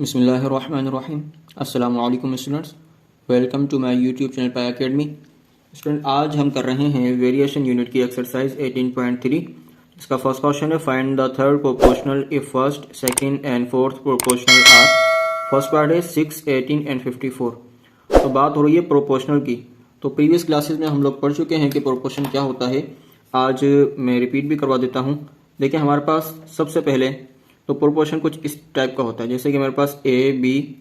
बिस्मिल्लाहिर्रहमानिर्रहीम। अस्सलामु अलैकुम students, welcome to my YouTube channel Paya academy. Student, आज हम कर रहे हैं वेरिएशन यूनिट की एक्सरसाइज 18.3। इसका फर्स्ट क्वेश्चन है find the third proportional if first, second and fourth proportional are. First part है 6, 18 एंड 54। तो बात हो रही है प्रोपोर्शनल की। तो प्रीवियस क्लासेस में हम लोग पढ़ चुके हैं कि प्रोपोर्शन क्या होता है। आज मैं रिपीट भी करवा देता हूँ। देखिए, हमारे पास सबसे पहले तो प्रोपोर्शन कुछ इस टाइप का होता है, जैसे कि मेरे पास ए, बी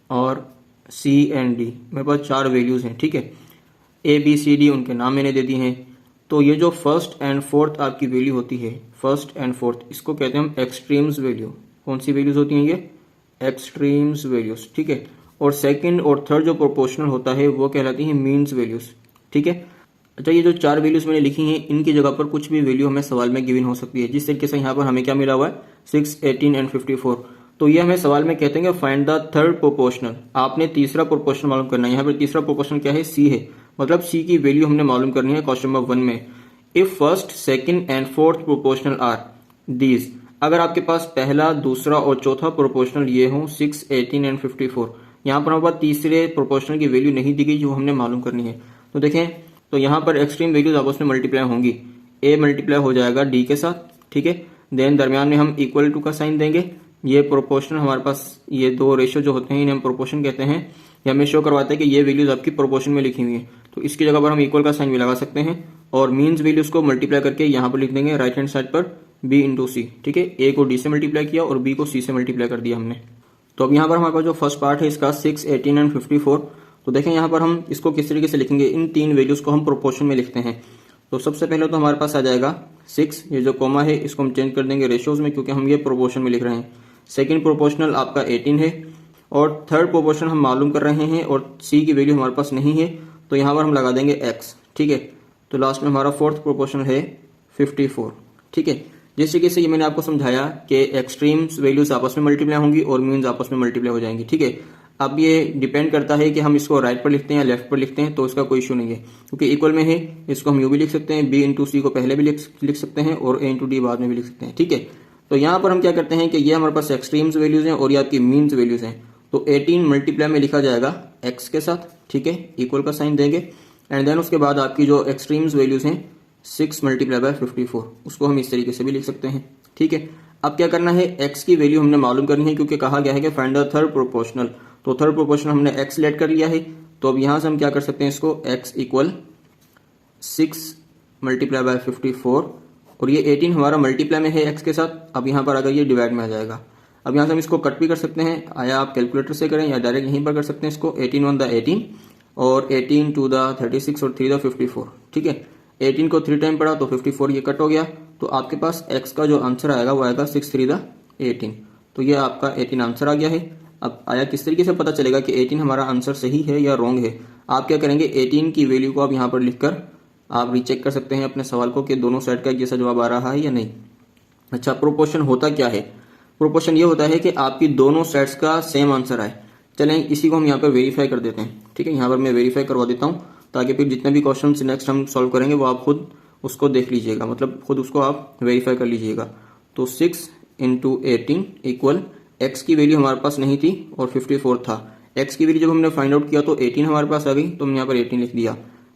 और सी एंड डी, मेरे पास 4 वैल्यूज़ हैं। ठीक है, ए बी सी डी उनके नाम मैंने दे दिए हैं। तो ये जो फर्स्ट एंड फोर्थ आपकी वैल्यू होती है, फर्स्ट एंड फोर्थ, इसको कहते हैं हम एक्सट्रीम्स वैल्यू। कौन सी वैल्यूज होती हैं ये? Extremes values. ठीक है, और सेकंड और थर्ड जो प्रोपोर्शनल होता है वो कहलाती है मीन्स वैल्यूज। ठीक है। अच्छा, ये जो 4 वैल्यूज मैंने लिखी हैं, इनकी जगह पर कुछ भी वैल्यू हमें सवाल में गिवन हो सकती है। जिस तरीके से यहाँ पर हमें क्या मिला हुआ है 6, 18 एंड 54। तो ये हमें सवाल में कहते हैं फाइंड द थर्ड प्रोपोर्शनल। आपने तीसरा प्रोपोर्शनल मालूम करना है। यहाँ पर तीसरा प्रोपोर्शनल क्या है? सी है, मतलब सी की वैल्यू हमने मालूम करनी है क्वेश्चन नंबर 1 में। If first, second and fourth proportional are these, अगर आपके पास पहला, दूसरा और चौथा प्रोपोर्शनल ये हो 6, 18 एंड 54, यहाँ पर हमारे पास तीसरे प्रोपोर्शनल की वैल्यू नहीं दी गई जो हमने मालूम करनी है। तो देखें, तो यहाँ पर एक्सट्रीम वैल्यूज आपस में मल्टीप्लाई होंगी। ए मल्टीप्लाई हो जाएगा डी के साथ। ठीक है, देन दरमियान में हम इक्वल टू का साइन देंगे। ये प्रोपोर्शनल हमारे पास, ये दो रेशियो जो होते हैं इन्हें हम प्रोपोर्शन कहते हैं। ये हमें शो करवाते हैं कि ये वैल्यूज आपकी प्रोपोर्शन में लिखी हुई है। तो इसकी जगह पर हम इक्वल का साइन भी लगा सकते हैं और मीन्स वैल्यूज को मल्टीप्लाई करके यहाँ पर लिख देंगे राइट हैंड साइड पर बी इंटू सी। ठीक है, ए को डी से मल्टीप्लाई किया और बी को सी से मल्टीप्लाई कर दिया हमने। तो अब यहाँ पर हमारे पास जो फर्स्ट पार्ट है इसका 6, 18 एंड 54। तो देखें यहाँ पर हम इसको किस तरीके से लिखेंगे, इन 3 वैल्यूज को हम प्रोपोर्शन में लिखते हैं। तो सबसे पहले तो हमारे पास आ जाएगा 6, ये जो कॉमा है इसको हम चेंज कर देंगे रेशियोज में, क्योंकि हम ये प्रोपोर्शन में लिख रहे हैं। सेकंड प्रोपोर्शनल आपका 18 है और थर्ड प्रोपोर्शन हम मालूम कर रहे हैं और सी की वैल्यू हमारे पास नहीं है, तो यहाँ पर हम लगा देंगे x। ठीक है, तो लास्ट में हमारा फोर्थ प्रोपोर्शनल है 54। ठीक है, जिस तरीके से ये मैंने आपको समझाया कि एक्सट्रीम्स वैल्यूज आपस में मल्टीप्लाई होंगी और मीन्स आपस में मल्टीप्लाई हो जाएंगी। ठीक है, अब ये डिपेंड करता है कि हम इसको राइट पर लिखते हैं या लेफ्ट पर लिखते हैं, तो इसका कोई इशू नहीं है क्योंकि इक्वल में है। इसको हम यू भी लिख सकते हैं, बी इंटू सी को पहले भी लिख सकते हैं और ए इंटू डी बाद में भी लिख सकते हैं। ठीक है, तो यहाँ पर हम क्या करते हैं कि ये हमारे पास एक्सट्रीम्स वैल्यूज हैं और ये आपकी मीन्स वैल्यूज हैं। तो 18 मल्टीप्लाई में लिखा जाएगा एक्स के साथ। ठीक है, इक्वल का साइन देंगे एंड देन उसके बाद आपकी जो एक्सट्रीम्स वैल्यूज हैं 6 मल्टीप्लाई बाय 54, उसको हम इस तरीके से भी लिख सकते हैं। ठीक है, अब क्या करना है, x की वैल्यू हमने मालूम करनी है क्योंकि कहा गया है कि फाइंड द थर्ड प्रोपोर्शनल। तो थर्ड प्रोपोर्शनल हमने x लेट कर लिया है। तो अब यहां से हम क्या कर सकते हैं, इसको x इक्वल 6 मल्टीप्लाई बाय 54 और ये 18 हमारा मल्टीप्लाई में है x के साथ। अब यहाँ पर अगर ये डिवाइड में आ जाएगा, अब यहाँ से हम इसको कट भी कर सकते हैं, आया आप कैलकुलेटर से करें या डायरेक्ट यहीं पर कर सकते हैं इसको। 18 1 द 18 और 18 2 द 36 और 3 द 54। ठीक है, 18 को 3 टाइम पढ़ा तो 54 ये कट हो गया। तो आपके पास x का जो आंसर आएगा वो आएगा 6 3 द 18। तो ये आपका 18 आंसर आ गया है। अब आया किस तरीके से पता चलेगा कि 18 हमारा आंसर सही है या रॉन्ग है? आप क्या करेंगे, 18 की वैल्यू को आप यहाँ पर लिखकर आप रीचेक कर सकते हैं अपने सवाल को कि दोनों साइड का एक जैसा जवाब आ रहा है या नहीं। अच्छा, प्रोपोर्शन होता क्या है? प्रोपोर्शन ये होता है कि आपकी दोनों साइड्स का सेम आंसर आए। चलें इसी को हम यहाँ पर वेरीफाई कर देते हैं। ठीक है, यहाँ पर मैं वेरीफाई करवा देता हूँ ताकि फिर जितने भी क्वेश्चन नेक्स्ट हम सॉल्व करेंगे वो आप खुद उसको देख लीजिएगा, मतलब खुद उसको आप वेरीफाई कर लीजिएगा। तो 6 इंटू 18 इक्वल x की वैल्यू हमारे पास नहीं थी और 54 था। x की वैल्यू जब हमने फाइंड आउट किया तो 18 हमारे पास आ गई, तो हम यहाँ पर 18 लिख दिया।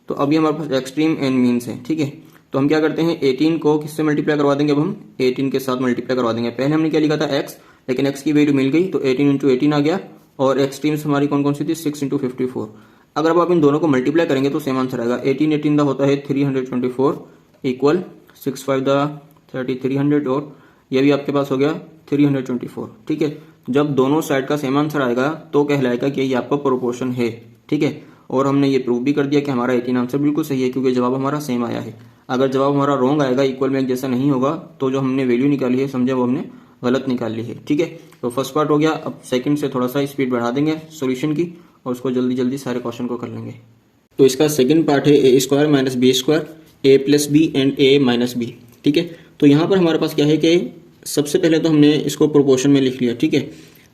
तो अभी हमारे पास एक्सट्रीम एंड मीन्स है। ठीक है, तो हम क्या करते हैं, 18 को किससे मल्टीप्लाई करवा देंगे? अब हम 18 के साथ मल्टीप्लाई करवा देंगे। पहले हमने क्या लिखा था x, लेकिन x की वैल्यू मिल गई तो 18 इंटू 18 आ गया और एक्सट्रीम्स हमारी कौन कौन सी थी? 6 इंटू 54। अगर अब आप इन दोनों को मल्टीप्लाई करेंगे तो सेम आंसर आएगा। 18 18 दा होता है 324 इक्वल 6 5 दा 3300 और ये भी आपके पास हो गया 324। ठीक है, जब दोनों साइड का सेम आंसर आएगा तो कहलाएगा कि ये आपका प्रोपोर्शन है। ठीक है, और हमने ये प्रूव भी कर दिया कि हमारा 18 आंसर बिल्कुल सही है क्योंकि जवाब हमारा सेम आया है। अगर जवाब हमारा रॉन्ग आएगा, इक्वल में एक जैसा नहीं होगा, तो जो हमने वैल्यू निकाली है समझे वो हमने गलत निकाल ली है। ठीक है, तो फर्स्ट पार्ट हो गया। अब सेकंड से थोड़ा सा स्पीड बढ़ा देंगे सॉल्यूशन की और उसको जल्दी जल्दी सारे क्वेश्चन को कर लेंगे। तो इसका सेकंड पार्ट है A square minus B square, A plus B and A minus B. ठीक है, तो यहाँ पर हमारे पास क्या है कि सबसे पहले तो हमने इसको प्रोपोर्शन में लिख लिया। ठीक है,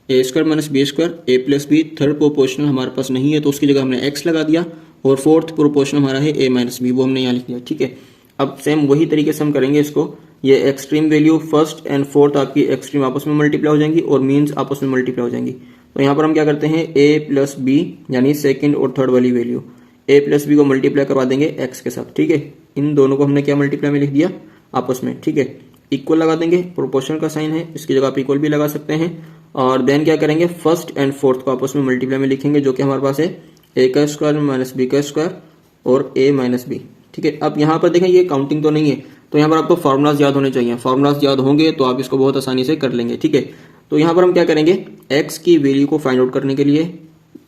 A square minus B square, A plus B, third proportional हमारे पास नहीं है तो उसकी जगह हमने एक्स लगा दिया और फोर्थ प्रोपोर्शनल हमारा है ए माइनस बी, वो हमने यहाँ लिख दिया। ठीक है, अब सेम वही तरीके से हम करेंगे इसको ये extreme value first and fourth आपकी एक्सट्रीम आपस में मल्टीप्लाई हो जाएंगी और मीन्स आपस में मल्टीप्लाई हो जाएंगी। तो यहाँ पर हम क्या करते हैं, a प्लस बी यानी सेकंड और थर्ड वाली वैल्यू a प्लस बी को मल्टीप्लाई करवा देंगे x के साथ। ठीक है, इन दोनों को हमने क्या मल्टीप्लाई में लिख दिया आपस में। ठीक है, इक्वल लगा देंगे, प्रोपोर्शनल का साइन है, इसकी जगह आप इक्वल भी लगा सकते हैं। और देन क्या करेंगे, फर्स्ट एंड फोर्थ को आपस में मल्टीप्लाई में लिखेंगे, जो कि हमारे पास है a का स्क्वायर माइनस b का स्क्वायर और a माइनस बी। ठीक है, अब यहाँ पर देखें ये काउंटिंग तो नहीं है, तो यहाँ पर आपको फार्मूलाज याद होने चाहिए। फार्मूलाज याद होंगे तो आप इसको बहुत आसानी से कर लेंगे। ठीक है, तो यहाँ पर हम क्या करेंगे, x की वैल्यू को फाइंड आउट करने के लिए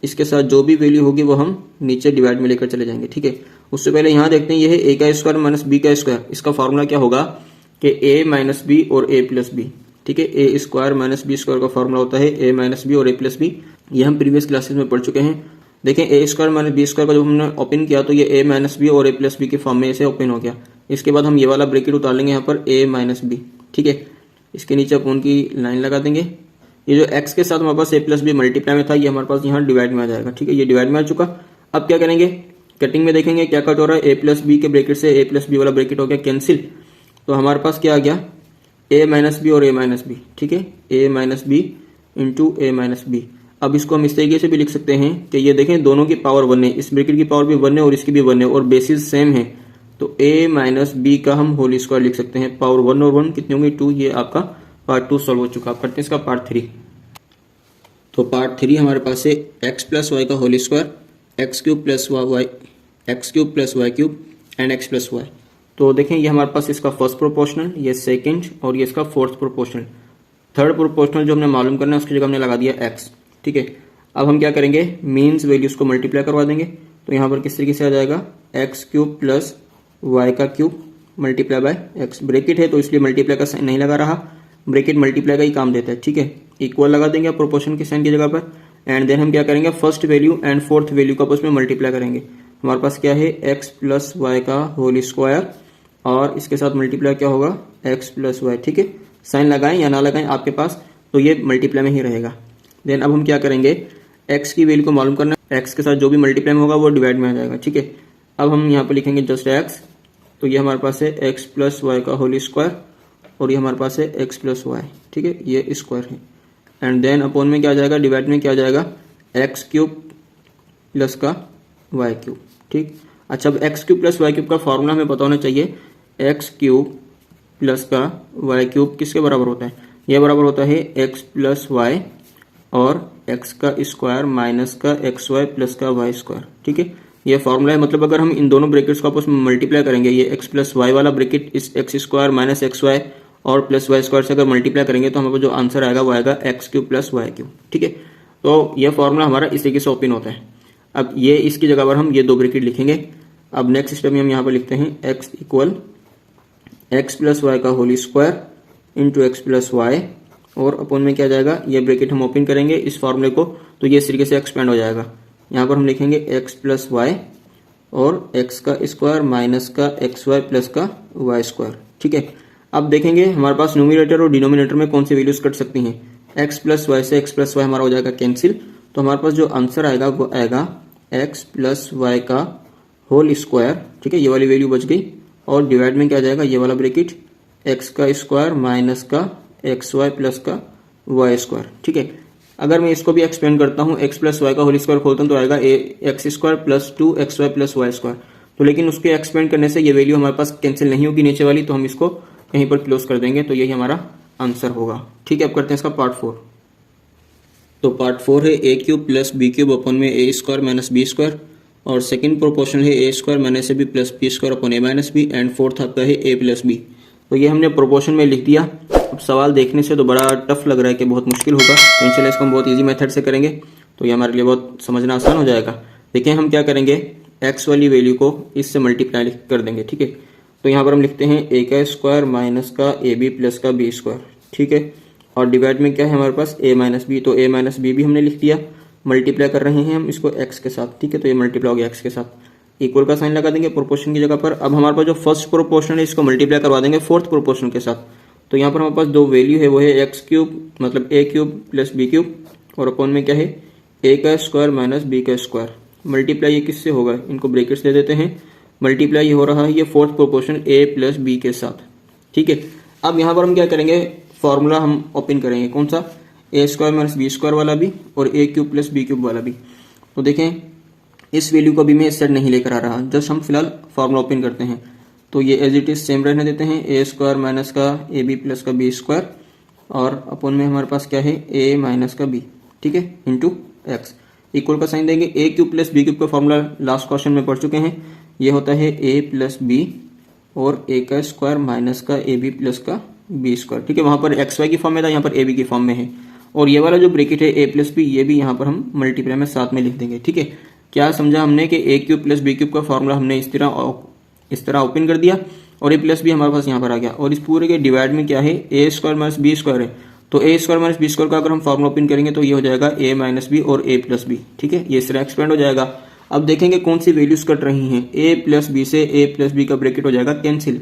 इसके साथ जो भी वैल्यू होगी वो हम नीचे डिवाइड में लेकर चले जाएंगे। ठीक है, उससे पहले यहाँ देखते हैं, ये है a का स्क्वायर माइनस b का स्क्वायर। इसका फार्मूला क्या होगा कि a माइनस बी और a प्लस बी। ठीक है, A square minus B square का फार्मूला होता है a माइनस बी और a प्लस बी। ये हम प्रीवियस क्लासेस में पढ़ चुके हैं। देखें, ए स्क्वायर माइनस बी स्क्वायर का जब हमने ओपन किया तो ये a माइनस बी और a प्लस बी के फॉर्म में इसे ओपन हो गया। इसके बाद हम ये वाला ब्रैकेट उतार लेंगे यहाँ पर a माइनस बी। ठीक है, इसके नीचे अपन की लाइन लगा देंगे। ये जो x के साथ हमारे पास a प्लस बी मल्टीप्लाई में था, ये हमारे पास यहाँ डिवाइड में आ जाएगा। ठीक है, ये डिवाइड में आ चुका। अब क्या करेंगे, कटिंग में देखेंगे क्या कट हो रहा है, a प्लस बी के ब्रैकेट से a प्लस बी वाला ब्रैकेट हो गया कैंसिल। तो हमारे पास क्या आ गया, a माइनस बी और a माइनस बी। ठीक है, a minus B into a minus B. अब इसको हम इस तरीके से भी लिख सकते हैं कि ये देखें दोनों की पावर 1 है, इस ब्रैकेट की पावर भी 1 है और इसकी भी 1 है और बेसिस सेम है, तो a माइनस बी का हम होल स्क्वायर लिख सकते हैं। पावर 1 और 1 कितनी होंगी, 2। ये आपका पार्ट 2 सॉल्व हो चुका। आप करते हैं इसका पार्ट 3। तो पार्ट 3 हमारे पास है x प्लस वाई का whole square, X cube plus Y cube and x plus Y. तो देखें ये हमारे पास इसका फर्स्ट प्रोपोर्शनल, ये सेकंड और ये इसका फोर्थ प्रोपोर्शनल। थर्ड प्रोपोर्शनल जो हमने मालूम करना है उसकी जगह हमने लगा दिया x। ठीक है, अब हम क्या करेंगे, मीन्स वैल्यूज को मल्टीप्लाई करवा देंगे। तो यहाँ पर किस तरीके से आ जाएगा, एक्स क्यूब प्लस वाई का cube multiply by x. Bracket है तो इसलिए मल्टीप्लाई का साइन नहीं लगा रहा, ब्रैकेट मल्टीप्लाई का ही काम देता है। ठीक है, इक्वल लगा देंगे प्रोपोर्शन के साइन की जगह पर। एंड देन हम क्या करेंगे, first value and fourth value को आपस में मल्टीप्लाई करेंगे। हमारे पास क्या है, x प्लस वाई का होल स्क्वायर और इसके साथ मल्टीप्लाई क्या होगा, x प्लस वाई। ठीक है, साइन लगाएं या ना लगाएं आपके पास, तो ये मल्टीप्लाई में ही रहेगा। देन अब हम क्या करेंगे, x की वैल्यू को मालूम करना है, x के साथ जो भी मल्टीप्लाई में होगा वो डिवाइड में आ जाएगा। ठीक है, अब हम यहाँ पर लिखेंगे जस्ट x। तो ये हमारे पास है x प्लस वाई का होल स्क्वायर और ये हमारे पास है x प्लस वाई। ठीक है, ये स्क्वायर है। एंड देन अपॉन में क्या आ जाएगा, डिवाइड में क्या आ जाएगा, एक्स क्यूब प्लस का वाई क्यूब। ठीक, अच्छा अब X cube plus Y cube का फॉर्मूला हमें पता होना चाहिए। एक्स क्यूब प्लस का वाई क्यूब किसके बराबर होता है, यह बराबर होता है एक्स प्लस वाई और एक्स का स्क्वायर माइनस का एक्स वाई प्लस का वाई स्क्वायर। ठीक है, यह फॉर्मूला है। मतलब अगर हम इन दोनों ब्रैकेट्स को आपस में मल्टीप्लाई करेंगे, ये एक्स प्लस वाई वाला ब्रैकेट इस x square minus x y और प्लस वाई स्क्वायर से अगर मल्टीप्लाई करेंगे तो हमारे पास जो आंसर आएगा वो आएगा x cube plus Y cube. ठीक है, तो यह फॉर्मूला हमारा इस तरीके से ओपन होता है। अब ये इसकी जगह पर हम ये दो ब्रैकेट लिखेंगे। अब नेक्स्ट स्टेप में हम यहाँ पर लिखते हैं X equal X plus Y का whole square into X plus Y और अपॉन में क्या जाएगा, ये ब्रैकेट हम ओपन करेंगे इस फॉर्मूले को, तो ये इस तरीके से एक्सपेंड हो जाएगा। यहाँ पर हम लिखेंगे एक्स प्लस वाई और एक्स का स्क्वायर माइनस का एक्स वाई प्लस का वाई स्क्वायर। ठीक है, अब देखेंगे हमारे पास न्यूमरेटर और डिनोमिनेटर में कौन सी वैल्यूज कट सकती हैं। एक्स प्लस वाई से एक्स प्लस वाई हमारा हो जाएगा कैंसिल, तो हमारे पास जो आंसर आएगा वो आएगा एक्स प्लस वाई का होल स्क्वायर। ठीक है, ये वाली वैल्यू बच गई और डिवाइड में क्या जाएगा, ये वाला ब्रैकेट एक्स का स्क्वायर माइनस का एक्स वाई प्लस का वाई स्क्वायर। ठीक है, अगर मैं इसको भी एक्सपेंड करता हूँ, एक्स प्लस वाई का होल स्क्वायर खोलता हूँ तो आएगा x square plus 2 x Y plus y square. तो लेकिन उसके एक्सपेंड करने से ये वैल्यू हमारे पास कैंसिल नहीं होगी नीचे वाली, तो हम इसको यहीं पर क्लोज कर देंगे, तो यही हमारा आंसर होगा। ठीक है, अब करते हैं इसका पार्ट 4। तो पार्ट 4 है A cube plus B cube upon में A square minus B square और सेकंड प्रोपोर्शनल है A square minus A B plus B square upon A minus B and fourth आपका है ए प्लस बी। तो ये हमने प्रोपोर्शन में लिख दिया। अब सवाल देखने से तो बड़ा टफ लग रहा है कि बहुत मुश्किल होगा, तो चलिए इसको हम बहुत ईजी मेथड से करेंगे, तो ये हमारे लिए बहुत समझना आसान हो जाएगा। देखिए हम क्या करेंगे, एक्स वाली वैल्यू को इससे मल्टीप्लाई कर देंगे। ठीक है, तो यहाँ पर हम लिखते हैं ए का स्क्वायर माइनस का ए बी प्लस का बी स्क्वायर। ठीक है, और डिवाइड में क्या है हमारे पास ए माइनस बी, तो ए माइनस बी भी हमने लिख दिया। मल्टीप्लाई कर रहे हैं हम इसको एक्स के साथ। ठीक है, तो ये मल्टीप्लाई हो गया एक्स के साथ, इक्वल का साइन लगा देंगे प्रोपोर्शन की जगह पर। अब हमारे पास जो फर्स्ट प्रोपोर्शन है इसको मल्टीप्लाई करवा देंगे फोर्थ प्रोपोर्शन के साथ। तो यहाँ पर हमारे पास दो वैल्यू है, वो है एक्स क्यूब मतलब ए क्यूब प्लस बी क्यूब और अपॉन में क्या है ए का स्क्वायर माइनस बी का स्क्वायर। मल्टीप्लाई ये किससे होगा, इनको ब्रैकेट्स दे देते हैं। मल्टीप्लाई ये हो रहा है ये fourth proportion a plus b के साथ। ठीक है, अब यहाँ पर हम क्या करेंगे, फॉर्मूला हम ओपन करेंगे, कौन सा, ए स्क्वायर माइनस बी स्क्वायर वाला भी और ए क्यूब प्लस बी क्यूब वाला भी। तो देखें इस वैल्यू को भी मैं इस साइड नहीं लेकर आ रहा, जस्ट हम फिलहाल फॉर्मूला ओपन करते हैं। तो ये एज इट इज सेम रहने देते हैं, ए स्क्वायर माइनस का ए बी प्लस का बी स्क्वायर और अपन में हमारे पास क्या है ए माइनस का बी, ठीक है, इंटू एक्स, इक्वल का साइन देंगे। ए क्यूब प्लस बी क्यूब का फॉर्मूला लास्ट क्वेश्चन में पढ़ चुके हैं, ये होता है ए प्लस बी और ए का स्क्वायर माइनस का ए बी प्लस का बी स्क्वायर, ठीक है। वहां पर एक्स वाई की फॉर्म में था, यहाँ पर ए बी की फॉर्म में है। और ये वाला जो ब्रैकेट है ए प्लस बी, ये भी यहाँ पर हम मल्टीप्लाई में साथ में लिख देंगे, ठीक है। क्या समझा हमने कि ए क्यूब प्लस बी क्यूब का फॉर्मूला हमने इस तरह ओपन कर दिया और ए प्लस बी हमारे पास यहाँ पर आ गया। और इस पूरे के डिवाइड में क्या है, A square minus B square है, तो ए स्क्वायर माइनस बी स्क्वायर का अगर हम फॉर्मूला ओपन करेंगे तो ये हो जाएगा ए माइनस बी और ए प्लस बी, ठीक है। ये इस तरह एक्सपेंड हो जाएगा। अब देखेंगे कौन सी वैल्यूज कट रही हैं, ए प्लस बी से ए प्लस बी का ब्रैकेट हो जाएगा कैंसिल,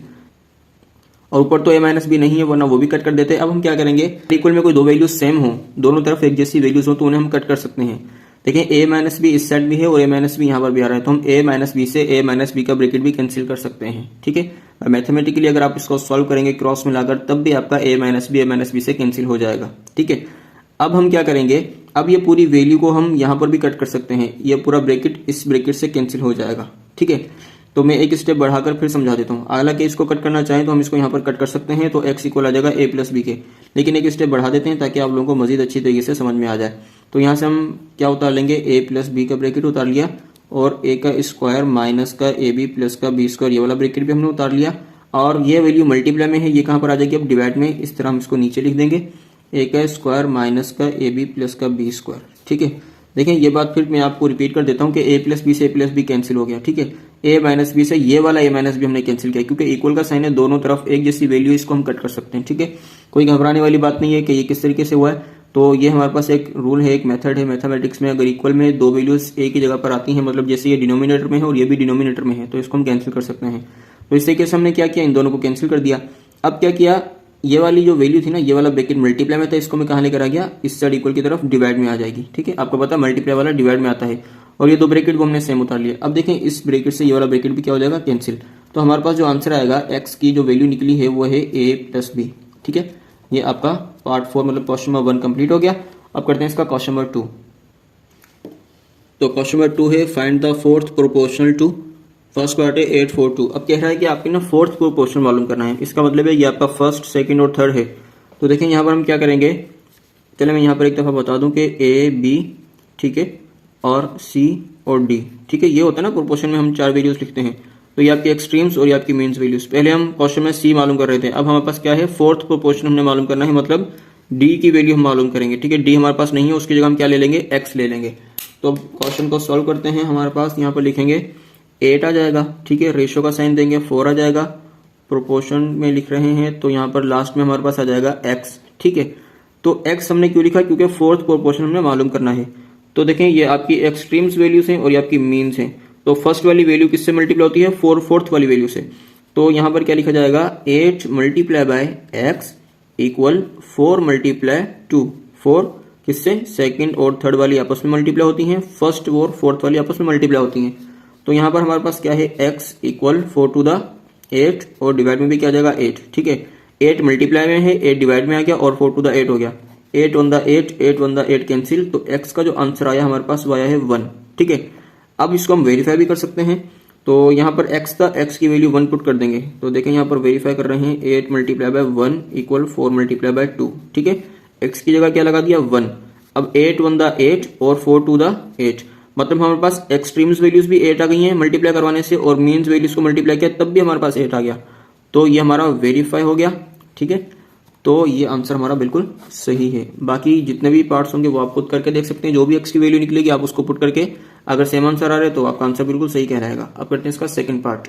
और ऊपर तो ए माइनस बी नहीं है वरना वो भी कट कर देते हैं। अब हम क्या करेंगे, इक्वल में कोई दो वैल्यूज सेम हो, दोनों तरफ एक जैसी वैल्यूज हो तो उन्हें हम कट कर सकते हैं। देखें ए माइनस बी इस साइड भी है और ए माइनस बी यहाँ पर भी आ रहा है, तो हम ए माइनस बी से ए माइनस बी का ब्रैकेट भी कैंसिल कर सकते हैं, ठीक है। मैथमेटिकली अगर आप इसको सॉल्व करेंगे क्रॉस मिलाकर तब भी आपका ए माइनस बी से कैंसिल हो जाएगा, ठीक है। अब हम क्या करेंगे, अब ये पूरी वैल्यू को हम यहाँ पर भी कट कर सकते हैं, ये पूरा ब्रैकेट इस ब्रैकेट से कैंसिल हो जाएगा, ठीक है। तो मैं एक स्टेप बढ़ाकर फिर समझा देता हूँ। हालांकि इसको कट करना चाहें तो हम इसको यहाँ पर कट कर सकते हैं, तो x इक्वल आ जाएगा ए प्लस बी के, लेकिन एक स्टेप बढ़ा देते हैं ताकि आप लोगों को मजीद अच्छी तरीके से समझ में आ जाए। तो यहाँ से हम क्या उतार लेंगे, ए प्लस बी का ब्रैकेट उतार लिया और ए का स्क्वायर माइनस का ए बी प्लस का बी स्क्वायर, ये वाला ब्रैकेट भी हमने उतार लिया। और ये वैल्यू मल्टीप्लाई में है, ये कहाँ पर आ जाएगी, अब डिवाइड में, इस तरह हम इसको नीचे लिख देंगे, ए का स्क्वायर माइनस का ए बी प्लस का बी स्क्वायर, ठीक है। देखें ये बात फिर मैं आपको रिपीट कर देता हूँ कि ए प्लस बी से ए प्लस बी कैंसिल हो गया, ठीक है। ए माइनस बी से ये वाला ए माइनस बी हमने कैंसिल किया, क्योंकि इक्वल का साइन है, दोनों तरफ एक जैसी वैल्यू, इसको हम कट कर सकते हैं, ठीक है। कोई घबराने वाली बात नहीं है कि ये किस तरीके से हुआ है। तो ये हमारे पास एक रूल है, एक मेथड है मैथमेटिक्स में, अगर इक्वल में दो वैल्यूज एक ही जगह पर आती हैं, मतलब जैसे ये डिनोमिनेटर में है और ये भी डिनोमिनेटर में है, तो इसको हम कैंसिल कर सकते हैं। तो इस तरीके से हमने क्या किया, इन दोनों को कैंसिल कर दिया। अब क्या किया, ये वाली जो वैल्यू थी ना, ये वाला ब्रैकेट मल्टीप्लाई में था, इसको मैं कहाँ लेकर आ गया, इस साइड इक्वल की तरफ डिवाइड में आ जाएगी, ठीक है। आपको पता है मल्टीप्लाई वाला डिवाइड में आता है, और ये दो ब्रैकेट को हमने सेम उतार लिया। अब देखें इस ब्रैकेट से ये वाला ब्रैकेट भी क्या हो जाएगा, कैंसिल। तो हमारे पास जो आंसर आएगा, एक्स की जो वैल्यू निकली है वो है ए प्लस बी, ठीक है। ये आपका पार्ट 4 मतलब क्वेश्चन नंबर 1 कंप्लीट हो गया। अब करते हैं इसका क्वेश्चन नंबर 2। तो क्वेश्चन नंबर 2 है, find the fourth proportional to, first part है 842। अब कह रहा है कि आपके ना फोर्थ प्रोपोर्शन मालूम करना है, इसका मतलब है ये आपका फर्स्ट, सेकंड और थर्ड है। तो देखें यहाँ पर हम क्या करेंगे, चले मैं यहाँ पर एक दफा बता दूं कि ए बी, ठीक है, और सी और डी, ठीक है। ये होता है ना प्रोपोर्शन में हम 4 वैल्यूज लिखते हैं, तो ये आपकी एक्सट्रीम्स और ये आपकी मीन्स वैल्यूज। पहले हम क्वेश्चन में सी मालूम कर रहे थे, अब हमारे पास क्या है, फोर्थ प्रोपोर्शन हमने मालूम करना है, मतलब डी की वैल्यू हम मालूम करेंगे, ठीक है। डी हमारे पास नहीं है, उसकी जगह हम क्या ले लेंगे, एक्स ले लेंगे। तो क्वेश्चन को सॉल्व करते हैं, हमारे पास यहाँ पर लिखेंगे 8 आ जाएगा, ठीक है, रेशो का साइन देंगे 4 आ जाएगा, प्रोपोर्शन में लिख रहे हैं तो यहाँ पर लास्ट में हमारे पास आ जाएगा x, ठीक है। तो x हमने क्यों लिखा, क्योंकि फोर्थ प्रोपोर्शन हमने मालूम करना है। तो देखें ये आपकी एक्सट्रीम्स वैल्यूज हैं और ये आपकी मीन्स हैं। तो फर्स्ट वाली वैल्यू किससे मल्टीप्लाई होती है, फोर्थ वाली वैल्यू से। तो यहाँ पर क्या लिखा जाएगा, 8 multiply by x equal 4 multiply 2। 4 किससे, सेकंड और थर्ड वाली आपस में मल्टीप्लाई होती हैं, फर्स्ट और फोर्थ वाली आपस में मल्टीप्लाई होती हैं। तो यहाँ पर हमारे पास क्या है, x इक्वल 4 टू द 8 और डिवाइड में भी क्या आ जाएगा 8, ठीक है। 8 मल्टीप्लाई में है, 8 डिवाइड में आ गया और 4 टू द 8 हो गया। 8 on the 8, 8 on the 8 cancel, तो x का जो आंसर आया हमारे पास वो आया है 1, ठीक है। अब इसको हम वेरीफाई भी कर सकते हैं। तो यहाँ पर x था, x की वैल्यू 1 पुट कर देंगे। तो देखें यहाँ पर वेरीफाई कर रहे हैं, 8 multiply by 1 equal 4 multiply by 2, ठीक है। x की जगह क्या लगा दिया, 1। अब 8 ऑन द 8 और 4 टू द 8, मतलब हमारे पास एक्सट्रीम्स वैल्यूज भी 8 आ गई हैं मल्टीप्लाई करवाने से, और मीन्स वैल्यूज को मल्टीप्लाई किया तब भी हमारे पास 8 आ गया। तो ये हमारा वेरीफाई हो गया, ठीक है। तो ये आंसर हमारा बिल्कुल सही है। बाकी जितने भी पार्ट्स होंगे वो आप खुद करके देख सकते हैं, जो भी एक्स की वैल्यू निकलेगी आप उसको पुट करके, अगर सेम आंसर आ रहे तो आपका आंसर बिल्कुल सही कह रहेगा। अब करते हैं इसका सेकंड पार्ट।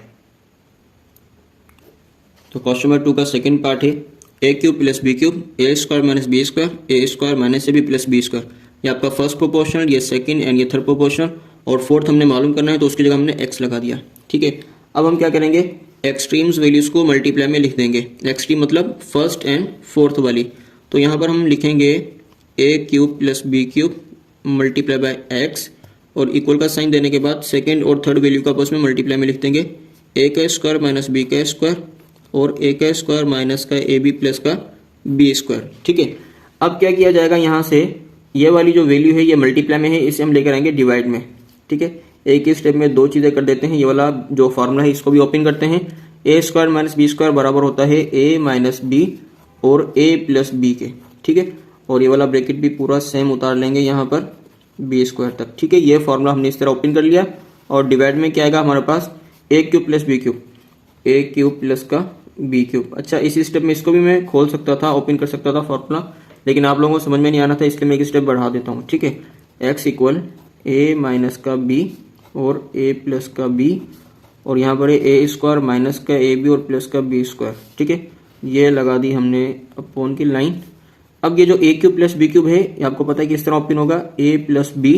तो क्वेश्चन नंबर 2 का सेकंड पार्ट है, A cube plus B cube, A square minus B square, A square minus A B plus B square. ये आपका फर्स्ट प्रोपोर्शनल, ये सेकंड एंड ये थर्ड प्रोपोर्शनल, और फोर्थ हमने मालूम करना है तो उसकी जगह हमने एक्स लगा दिया, ठीक है। अब हम क्या करेंगे, एक्सट्रीम्स वैल्यूज को मल्टीप्लाई में लिख देंगे। एक्सट्रीम मतलब फर्स्ट एंड फोर्थ वाली। तो यहाँ पर हम लिखेंगे A cube plus B cube multiply by X, और इक्वल का साइन देने के बाद सेकंड और थर्ड वैल्यू का आपस में मल्टीप्लाई में लिख देंगे, ए का स्क्वायर माइनस बी का स्क्वायर और ए का स्क्वायर माइनस का ए बी प्लस का बी स्क्वायर। ठीक है, अब क्या किया जाएगा, यहाँ से ये वाली जो वैल्यू है ये मल्टीप्लाई में है, इसे हम लेकर आएंगे डिवाइड में। ठीक है, एक ही स्टेप में दो चीज़ें कर देते हैं। ये वाला जो फॉर्मूला है इसको भी ओपन करते हैं। ए स्क्वायर माइनस बी स्क्वायर बराबर होता है ए माइनस बी और ए प्लस बी के। ठीक है, और ये वाला ब्रैकेट भी पूरा सेम उतार लेंगे यहाँ पर बी स्क्वायर तक। ठीक है, ये फॉर्मूला हमने इस तरह ओपन कर लिया और डिवाइड में क्या आएगा हमारे पास, ए क्यूब प्लस बी क्यूब, ए क्यूब प्लस का बी क्यूब। अच्छा, इसी स्टेप में इसको भी मैं खोल सकता था, ओपन कर सकता था फॉर्मूला, लेकिन आप लोगों को समझ में नहीं आना था, इसलिए मैं एक स्टेप बढ़ा देता हूँ। ठीक है, एक्स इक्वल ए माइनस का बी और ए प्लस का बी, और यहाँ पर ए स्क्वायर माइनस का ए बी और प्लस का बी स्क्वायर। ठीक है, ये लगा दी हमने अपॉन की लाइन। अब ये जो ए क्यूब प्लस बी क्यूब है, ये आपको पता है कि इस तरह ओपन होगा, ए प्लस बी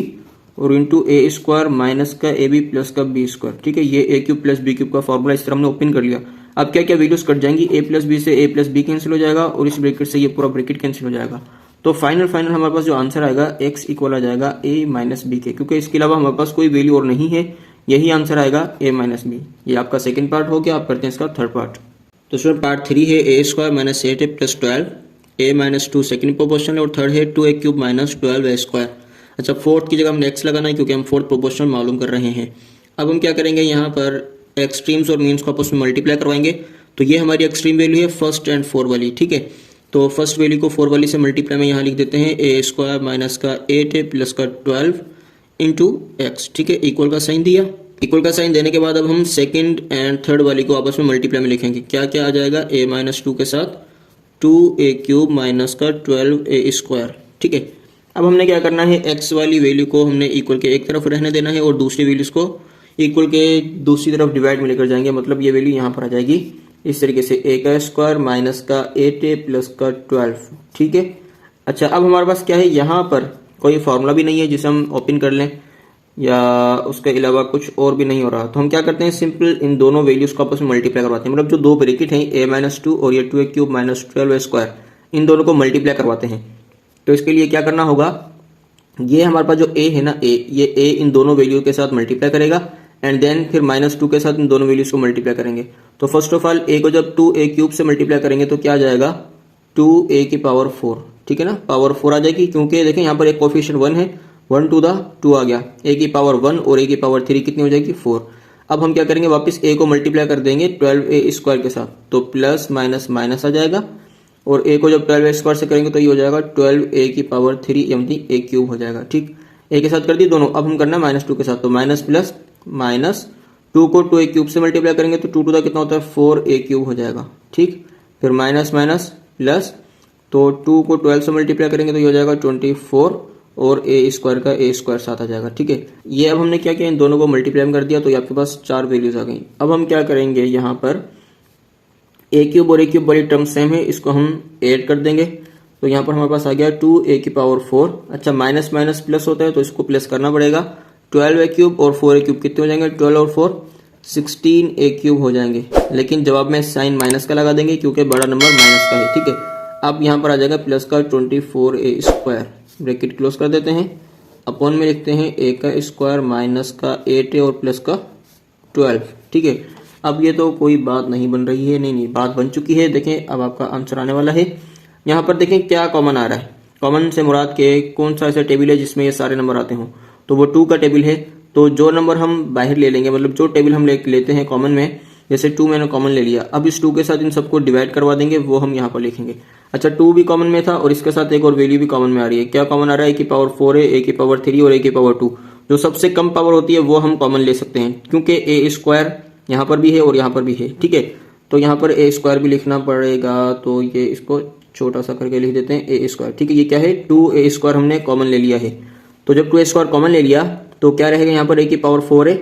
और इंटू ए स्क्वायर माइनस का ए बी प्लस का बी स्क्वायर। ठीक है, ये ए क्यूब प्लस बी क्यूब का फॉर्मूला इस तरह हमने ओपन कर लिया। अब क्या क्या वैल्यूज कट जाएंगी, ए प्लस बी से ए प्लस बी कैंसिल हो जाएगा और इस ब्रैकेट से ये पूरा ब्रैकेट कैंसिल हो जाएगा। तो फाइनल हमारे पास जो आंसर आएगा एक्स इक्वल आ जाएगा ए माइनस बी के, क्योंकि इसके अलावा हमारे पास कोई वैल्यू और नहीं है, यही आंसर आएगा ए माइनस बी। ये आपका सेकंड पार्ट हो गया। आप करते हैं इसका थर्ड पार्ट। तो स्टूडेंट पार्ट 3 है A square minus 8 plus 12 A minus 2 second proportional, और थर्ड है 2 ए क्यूब माइनस 12 ए स्क्वायर। अच्छा, फोर्थ की जगह हमने एक्स लगाना है क्योंकि हम फोर्थ प्रोपोर्शनल मालूम कर रहे हैं। अब हम क्या करेंगे, यहाँ पर एक्सट्रीम्स और मीन्स को आपस में मल्टीप्लाई करवाएंगे। तो ये हमारी एक्सट्रीम वैल्यू है फर्स्ट एंड 4 वाली। ठीक है, तो फर्स्ट वैल्यू को 4 वाली से मल्टीप्लाई में यहाँ लिख देते हैं ए स्क्वायर माइनस का 8 प्लस का 12 इंटू एक्स। ठीक है, इक्वल का साइन दिया। इक्वल का साइन देने के बाद अब हम सेकंड एंड थर्ड वाली को आपस में मल्टीप्लाई में लिखेंगे। क्या क्या आ जाएगा, ए माइनस 2 के साथ 2 ए क्यूब माइनस का 12 ए स्क्वायर। ठीक है, अब हमने क्या करना है, एक्स वाली वैल्यू को हमने इक्वल के एक तरफ रहने देना है और दूसरी वैल्यूज को इक्वल के दूसरी तरफ डिवाइड में लेकर जाएंगे। मतलब ये वैल्यू यहाँ पर आ जाएगी इस तरीके से, ए का स्क्वायर माइनस का 8 ए प्लस का 12। ठीक है, अच्छा, अब हमारे पास क्या है, यहाँ पर कोई फॉर्मूला भी नहीं है जिसे हम ओपन कर लें, या उसके अलावा कुछ और भी नहीं हो रहा। तो हम क्या करते हैं, सिंपल इन दोनों वैल्यूज को आपस में मल्टीप्लाई करवाते हैं। मतलब जो दो ब्रैकेट हैं ए माइनस 2 और ये 2 ए क्यूब माइनस 12 ए स्क्वायर, इन दोनों को मल्टीप्लाई करवाते हैं। तो इसके लिए क्या करना होगा, ये हमारे पास जो ए है ना, ये ए इन दोनों वैल्यू के साथ मल्टीप्लाई करेगा एंड देन फिर माइनस 2 के साथ इन दोनों वैल्यूज को मल्टीप्लाई करेंगे। तो फर्स्ट ऑफ ऑल ए को जब 2 ए क्यूब से मल्टीप्लाई करेंगे तो क्या आ जाएगा, 2 ए की पावर 4। ठीक है ना, पावर 4 आ जाएगी, क्योंकि देखें यहाँ पर एक कोफिशिएंट 1 है, 1 टू द 2 आ गया। ए की पावर 1 और ए की पावर 3 कितनी हो जाएगी, 4। अब हम क्या करेंगे, वापस ए को मल्टीप्लाई कर देंगे 12 ए स्क्वायर के साथ, तो प्लस माइनस माइनस आ जाएगा, और ए को जब 12 ए स्क्वायर से करेंगे तो ये हो जाएगा 12 ए की पावर 3 यानी ए क्यूब हो जाएगा। ठीक, ए के साथ कर दी दोनों। अब हम करना है माइनस 2 के साथ, तो माइनस प्लस माइनस 2 को 2 ए क्यूब से मल्टीप्लाई करेंगे तो 2 टू द कितना होता है, 4 ए क्यूब हो जाएगा। ठीक, फिर माइनस माइनस प्लस, तो 2 को 12 से मल्टीप्लाई करेंगे तो ये हो जाएगा 24 और ए स्क्वायर का ए स्क्वायर साथ आ जाएगा। ठीक है, ये अब हमने क्या किया, इन दोनों को मल्टीप्लाई कर दिया तो ये आपके पास 4 वैल्यूज आ गई। अब हम क्या करेंगे, यहाँ पर ए क्यूब और ए क्यूब बड़ी टर्म सेम है, इसको हम ऐड कर देंगे। तो यहाँ पर हमारे पास आ गया 2 ए की पावर 4। अच्छा, माइनस माइनस प्लस होता है तो इसको प्लस करना पड़ेगा। 12 ए क्यूब और 4 ए क्यूब कितने हो जाएंगे, 12 और 4 16 ए क्यूब हो जाएंगे, लेकिन जवाब में साइन माइनस का लगा देंगे क्योंकि बड़ा नंबर माइनस का है। ठीक है, अब यहाँ पर आ जाएगा प्लस का 24 ए स्क्वायर, ब्रैकेट क्लोज कर देते हैं, अपॉन में लिखते हैं ए का स्क्वायर माइनस का 8 ए और प्लस का 12। ठीक है, अब ये तो कोई बात नहीं बन रही है, नहीं बात बन चुकी है। देखें अब आपका आंसर आने वाला है। यहाँ पर देखें क्या कॉमन आ रहा है, कॉमन से मुराद के कौन सा ऐसा टेबल है जिसमें ये सारे नंबर आते हों, तो वो 2 का टेबल है। तो जो नंबर हम बाहर ले लेंगे, मतलब जो टेबल हम लेते हैं कॉमन में, जैसे 2 मैंने कॉमन ले लिया, अब इस 2 के साथ इन सबको डिवाइड करवा देंगे, वो हम यहाँ पर लिखेंगे। अच्छा, 2 भी कॉमन में था और इसके साथ एक और वैल्यू भी कॉमन में आ रही है। क्या कॉमन आ रहा है, ए की पावर 4 है, ए की पावर 3 और ए की पावर 2। जो सबसे कम पावर होती है वो हम कॉमन ले सकते हैं, क्योंकि ए स्क्वायर यहाँ पर भी है और यहाँ पर भी है। ठीक है, तो यहाँ पर ए स्क्वायर भी लिखना पड़ेगा, तो ये इसको छोटा सा करके लिख देते हैं ए स्क्वायर। ठीक है, ये क्या है, 2 ए स्क्वायर हमने कॉमन ले लिया है। तो जब 2 ए स्क्वायर कॉमन ले लिया तो क्या रहेगा, यहाँ पर ए की पावर 4 है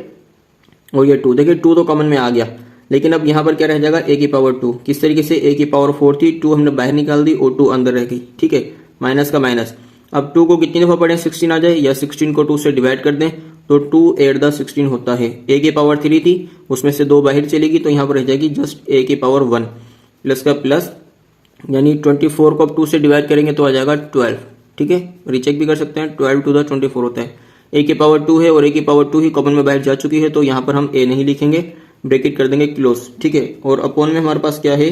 और ये 2। देखिए 2 तो कॉमन में आ गया, लेकिन अब यहाँ पर क्या रह जाएगा, ए की पावर 2। किस तरीके से, ए की पावर 4 थी, 2 हमने बाहर निकाल दी और 2 अंदर रह गई। ठीक है, माइनस का माइनस। अब 2 को कितनी दफा पढ़ें, 16 आ जाए, या 16 को 2 से डिवाइड कर दें तो 2 8 द 16 होता है। ए की पावर 3 थी, उसमें से 2 बाहर चलेगी तो यहाँ पर रह जाएगी जस्ट ए की पावर 1 प्लस का प्लस, यानी 24 को अब 2 से डिवाइड करेंगे तो आ जाएगा 12। ठीक है, रीचेक भी कर सकते हैं, 12 टू द 24 होता है। ए की पावर 2 है और ए की पावर 2 ही कॉमन में बाहर जा चुकी है, तो यहाँ पर हम ए नहीं लिखेंगे, ब्रैकेट कर देंगे क्लोज, ठीक है। और अपॉन में हमारे पास क्या है,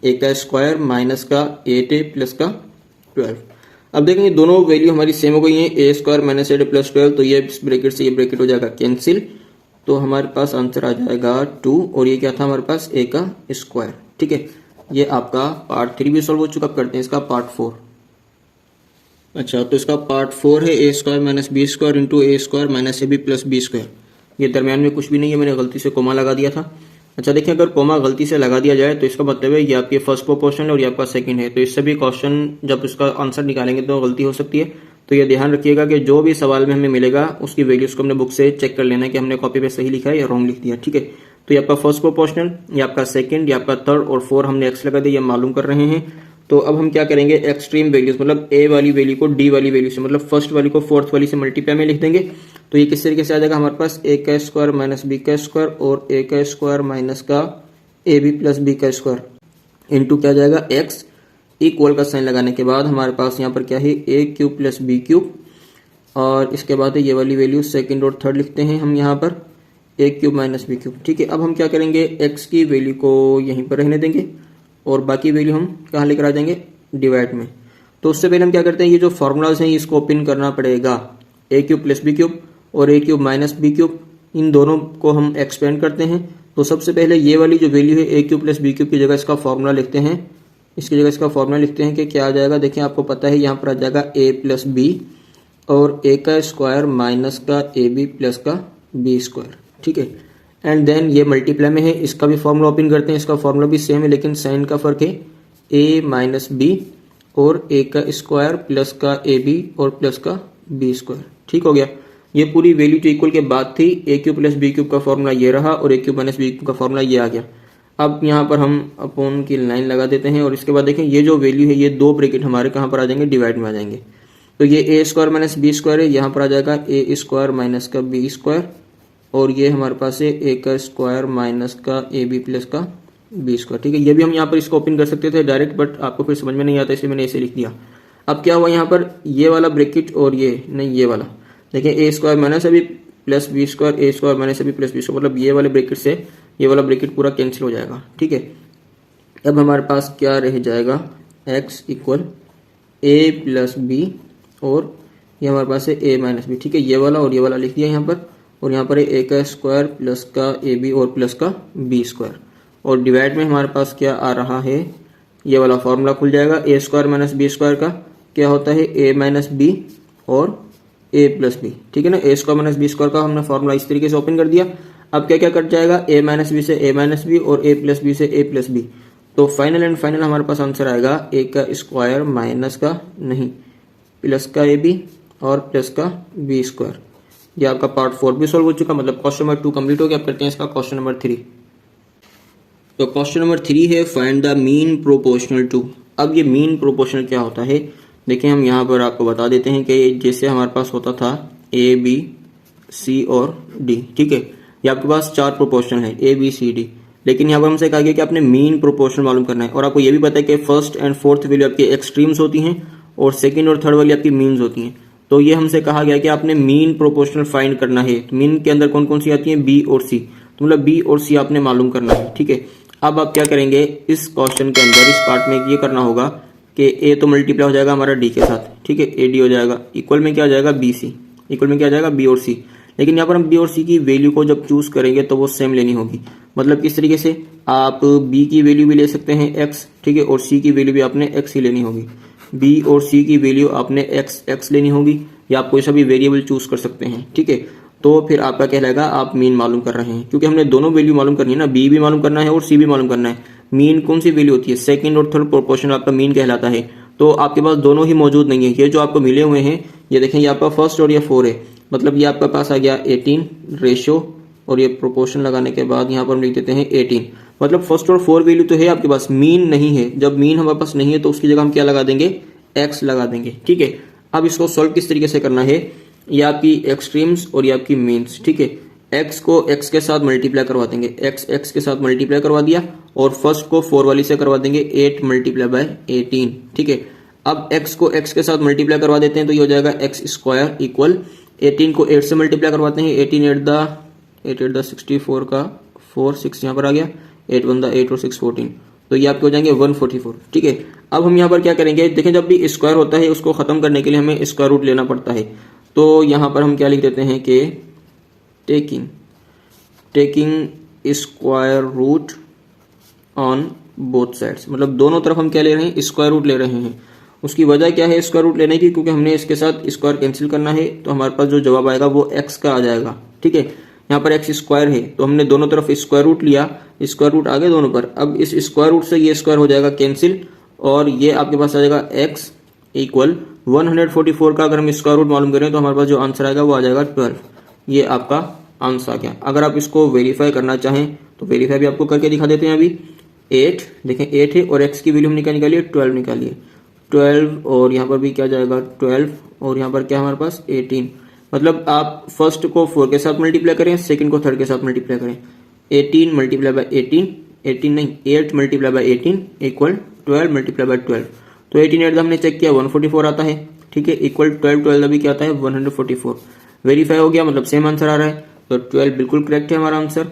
ए का स्क्वायर माइनस का 8a प्लस का 12। अब देखेंगे दोनों वैल्यू हमारी सेम हो गई है, ए स्क्वायर माइनस 8 प्लस 12, तो ये इस ब्रैकेट से ये ब्रैकेट हो जाएगा कैंसिल, तो हमारे पास आंसर आ जाएगा 2। और ये क्या था हमारे पास, ए का स्क्वायर, ठीक है। ये आपका पार्ट 3 भी सॉल्व हो चुका। अब करते हैं इसका पार्ट 4। अच्छा, तो इसका पार्ट 4 है A square minus B square into A square minus A B plus B square. ये दरमियान में कुछ भी नहीं है, मैंने गलती से कोमा लगा दिया था। अच्छा देखिए, अगर कोमा गलती से लगा दिया जाए तो इसका मतलब है ये आपके फर्स्ट प्रोपोर्शन है और ये आपका सेकंड है, तो इससे भी क्वेश्चन जब इसका आंसर निकालेंगे तो गलती हो सकती है। तो ये ध्यान रखिएगा कि जो भी सवाल में हमें मिलेगा उसकी वैल्यूज को हमने बुक से चेक कर लेना है कि हमने कॉपी पे सही लिखा है या रॉन्ग लिख दिया, ठीक है। तो ये आपका फर्स्ट प्रोपोर्शनल, ये आपका सेकंड, ये आपका थर्ड और 4 हमने एक्स लगा दिया, ये मालूम कर रहे हैं। तो अब हम क्या करेंगे, एक्सट्रीम वैल्यूज मतलब ए वाली वैल्यू को डी वाली वैल्यू से, मतलब फर्स्ट वाली को फोर्थ वाली से मल्टीप्लाई में लिख देंगे। तो ये किस तरीके से आ जाएगा हमारे पास, ए का स्क्वायर माइनस बी का स्क्वायर और ए का स्क्वायर माइनस का ए बी प्लस बी का स्क्वायर इंटू क्या जाएगा एक्स, इक्वल का साइन लगाने के बाद हमारे पास यहाँ पर क्या है, A cube plus B cube, और इसके बाद ये वाली वैल्यू सेकंड और थर्ड लिखते हैं हम यहाँ पर, ए क्यूब माइनस बी क्यूब, ठीक है। अब हम क्या करेंगे, एक्स की वैल्यू को यहीं पर रहने देंगे और बाकी वैल्यू हम कहाँ लेकर आ जाएंगे, डिवाइड में। तो उससे पहले हम क्या करते हैं, ये जो फॉर्मूलाज हैं इसको ओपन करना पड़ेगा। ए क्यूब प्लस बी क्यूब और ए क्यूब माइनस बी क्यूब, इन दोनों को हम एक्सपेंड करते हैं। तो सबसे पहले ये वाली जो वैल्यू है A cube plus B cube की जगह इसका फॉर्मूला लिखते हैं, इसकी जगह इसका फॉर्मूला लिखते हैं कि क्या आ जाएगा। देखिए आपको पता है यहाँ पर आ जाएगा ए प्लस बी और ए का स्क्वायर माइनस का ए बी प्लस का बी स्क्वायर, ठीक है। एंड देन ये मल्टीप्लाई में है, इसका भी फॉर्मूला ओपन करते हैं, इसका फॉर्मूला भी सेम है लेकिन साइन का फर्क है, ए माइनस बी और ए का स्क्वायर प्लस का ए बी और प्लस का बी स्क्वायर, ठीक हो गया। ये पूरी वैल्यू जो इक्वल के बाद थी, ए क्यूब प्लस बी क्यूब का फॉर्मूला ये रहा और ए क्यूब माइनस बी क्यूब का फॉर्मूला ये आ गया। अब यहाँ पर हम अपॉन की लाइन लगा देते हैं और इसके बाद देखें ये जो वैल्यू है ये दो ब्रैकेट हमारे कहाँ पर आ जाएंगे, डिवाइड में आ जाएंगे। तो ये ए स्क्वायर माइनस बी स्क्वायर है, यहाँ पर आ जाएगा ए स्क्वायर माइनस का बी स्क्वायर और ये हमारे पास है ए का स्क्वायर माइनस का ए बी प्लस का बी स्क्वायर, ठीक है। ये भी हम यहाँ पर इसको ओपन कर सकते थे डायरेक्ट, बट आपको फिर समझ में नहीं आता इसलिए मैंने ऐसे लिख दिया। अब क्या हुआ यहाँ पर, ये वाला ब्रैकेट और ये नहीं, ये वाला देखिए ए स्क्वायर माइनस अभी plus B square, A square minus अभी प्लस बी स्क्वायर, मतलब ये वाले ब्रैकेट से ये वाला ब्रैकेट पूरा कैंसिल हो जाएगा, ठीक है। अब हमारे पास क्या रह जाएगा, एक्स इक्वल ए प्लस बी और ये हमारे पास है ए माइनस बी, ठीक है। ये वाला और ये वाला लिख दिया यहाँ पर, और यहाँ पर है ए का स्क्वायर प्लस का ए बी और प्लस का बी स्क्वायर, और डिवाइड में हमारे पास क्या आ रहा है, ये वाला फॉर्मूला खुल जाएगा। ए स्क्वायर माइनस बी स्क्वायर का क्या होता है, ए माइनस बी और ए प्लस बी, ठीक है ना। ए स्क्वायर माइनस बी स्क्वायर का हमने फॉर्मूला इस तरीके से ओपन कर दिया। अब क्या क्या कट जाएगा, ए माइनस बी से ए माइनस बी और ए प्लस बी से ए प्लस बी। तो फाइनल एंड फाइनल हमारे पास आंसर आएगा ए का स्क्वायर माइनस का नहीं प्लस का ए बी और प्लस का बी स्क्वायर। ये आपका पार्ट 4 भी सॉल्व हो चुका, मतलब क्वेश्चन नंबर 2 कंप्लीट हो गया। अब करते हैं इसका क्वेश्चन नंबर 3। तो क्वेश्चन नंबर 3 है find the mean proportional to. अब ये मीन प्रोपोर्शनल क्या होता है, देखिए हम यहाँ पर आपको बता देते हैं कि जैसे हमारे पास होता था ए बी सी और डी, ठीक है। ये आपके पास 4 प्रोपोर्शनल है ए बी सी डी, लेकिन यहाँ पर हमसे कहा गया कि आपने मीन प्रोपोर्शनल मालूम करना है। और आपको ये भी पता है कि फर्स्ट एंड फोर्थ वैल्यू आपकी एक्सट्रीम्स होती हैं और सेकंड और थर्ड वाली आपकी मीन्स होती हैं। तो ये हमसे कहा गया कि आपने मीन प्रोपोर्शनल फाइंड करना है। तो मीन के अंदर कौन कौन सी आती है, बी और सी, तो मतलब बी और सी आपने मालूम करना है, ठीक है। अब आप क्या करेंगे, इस क्वेश्चन के अंदर इस पार्ट में ये करना होगा कि ए तो मल्टीप्लाई हो जाएगा हमारा डी के साथ, ठीक है, ए डी हो जाएगा, इक्वल में क्या आ जाएगा बी सी, इक्वल में क्या आ जाएगा बी और सी। लेकिन यहाँ पर हम बी और सी की वैल्यू को जब चूज करेंगे तो वो सेम लेनी होगी। मतलब किस तरीके से, आप बी की वैल्यू भी ले सकते हैं एक्स, ठीक है, और सी की वैल्यू भी आपने एक्स ही लेनी होगी। बी और सी की वैल्यू आपने एक्स लेनी होगी, या आप कोई सा भी वेरिएबल चूज कर सकते हैं, ठीक है। तो फिर आपका कहलाएगा आप मीन मालूम कर रहे हैं, क्योंकि हमने दोनों वैल्यू मालूम करनी है ना, बी भी मालूम करना है और सी भी मालूम करना है। मीन कौन सी वैल्यू होती है, सेकंड और थर्ड प्रोपोर्शन आपका मीन कहलाता है। तो आपके पास दोनों ही मौजूद नहीं है। ये जो आपको मिले हुए हैं, ये देखें, ये आपका फर्स्ट और ये 4 है, मतलब ये आपका पास आ गया 18 रेशो, और ये प्रोपोर्शन लगाने के बाद यहाँ पर हम लिख देते हैं 18। मतलब फर्स्ट और 4 वैल्यू तो है आपके पास, मीन नहीं है। जब मीन हमारे पास नहीं है तो उसकी जगह हम क्या लगा देंगे, एक्स लगा देंगे, ठीक है। अब इसको सॉल्व किस तरीके से करना है, ये आपकी एक्सट्रीम्स और ये आपकी मीन्स, ठीक है। एक्स को एक्स के साथ मल्टीप्लाई करवा देंगे, एक्स के साथ मल्टीप्लाई करवा दिया, और फर्स्ट को 4 वाली से करवा देंगे 8 मल्टीप्लाई बाय 18, ठीक है। अब एक्स को एक्स के साथ मल्टीप्लाई करवा देते हैं तो ये हो जाएगा एक्स स्क्वायर इक्वल 18 को 8 से मल्टीप्लाई करवाते हैं, 8 8 द 64 का 4 6 यहाँ पर आ गया, 8 1 8 और 6 14, तो ये आपके हो जाएंगे 144। ठीक है, अब हम यहाँ पर क्या करेंगे, देखें जब भी स्क्वायर होता है उसको खत्म करने के लिए हमें स्क्वायर रूट लेना पड़ता है। तो यहाँ पर हम क्या लिख देते हैं कि taking square root on both sides, मतलब दोनों तरफ हम क्या ले रहे हैं, स्क्वायर रूट ले रहे हैं। उसकी वजह क्या है स्क्वायर रूट लेने की, क्योंकि हमने इसके साथ स्क्वायर कैंसिल करना है, तो हमारे पास जो जवाब आएगा वो x का आ जाएगा। ठीक है, यहाँ पर x स्क्वायर है तो हमने दोनों तरफ स्क्वायर रूट लिया, स्क्वायर रूट आ गए दोनों पर। अब इस स्क्वायर रूट से ये स्क्वायर हो जाएगा कैंसिल, और ये आपके पास आ जाएगा x इक्वल 144 का अगर हम स्क्वायर रूट मालूम करें तो हमारे पास जो आंसर आएगा वो आ जाएगा 12। ये आपका आंसर आ गया। अगर आप इसको वेरीफाई करना चाहें तो वेरीफाई भी आपको करके दिखा देते हैं। अभी 8 देखें 8 है और x की वैल्यू हमने क्या निकाली है, 12 निकाली है, 12 और यहाँ पर भी क्या जाएगा 12 और यहाँ पर क्या हमारे पास 18। मतलब आप फर्स्ट को 4 के साथ मल्टीप्लाई करें, सेकंड को 3 के साथ मल्टीप्लाई करें। 18 मल्टीप्लाई बाय 18 नहीं 8 multiply by 18 equal 12 multiply by 12। तो 18 8 हमने चेक किया 144 आता है। ठीक है, इक्वल 12 12 अभी क्या आता है 144। वेरीफाई हो गया, मतलब सेम आंसर आ रहा है, तो 12 बिल्कुल करेक्ट है हमारा आंसर।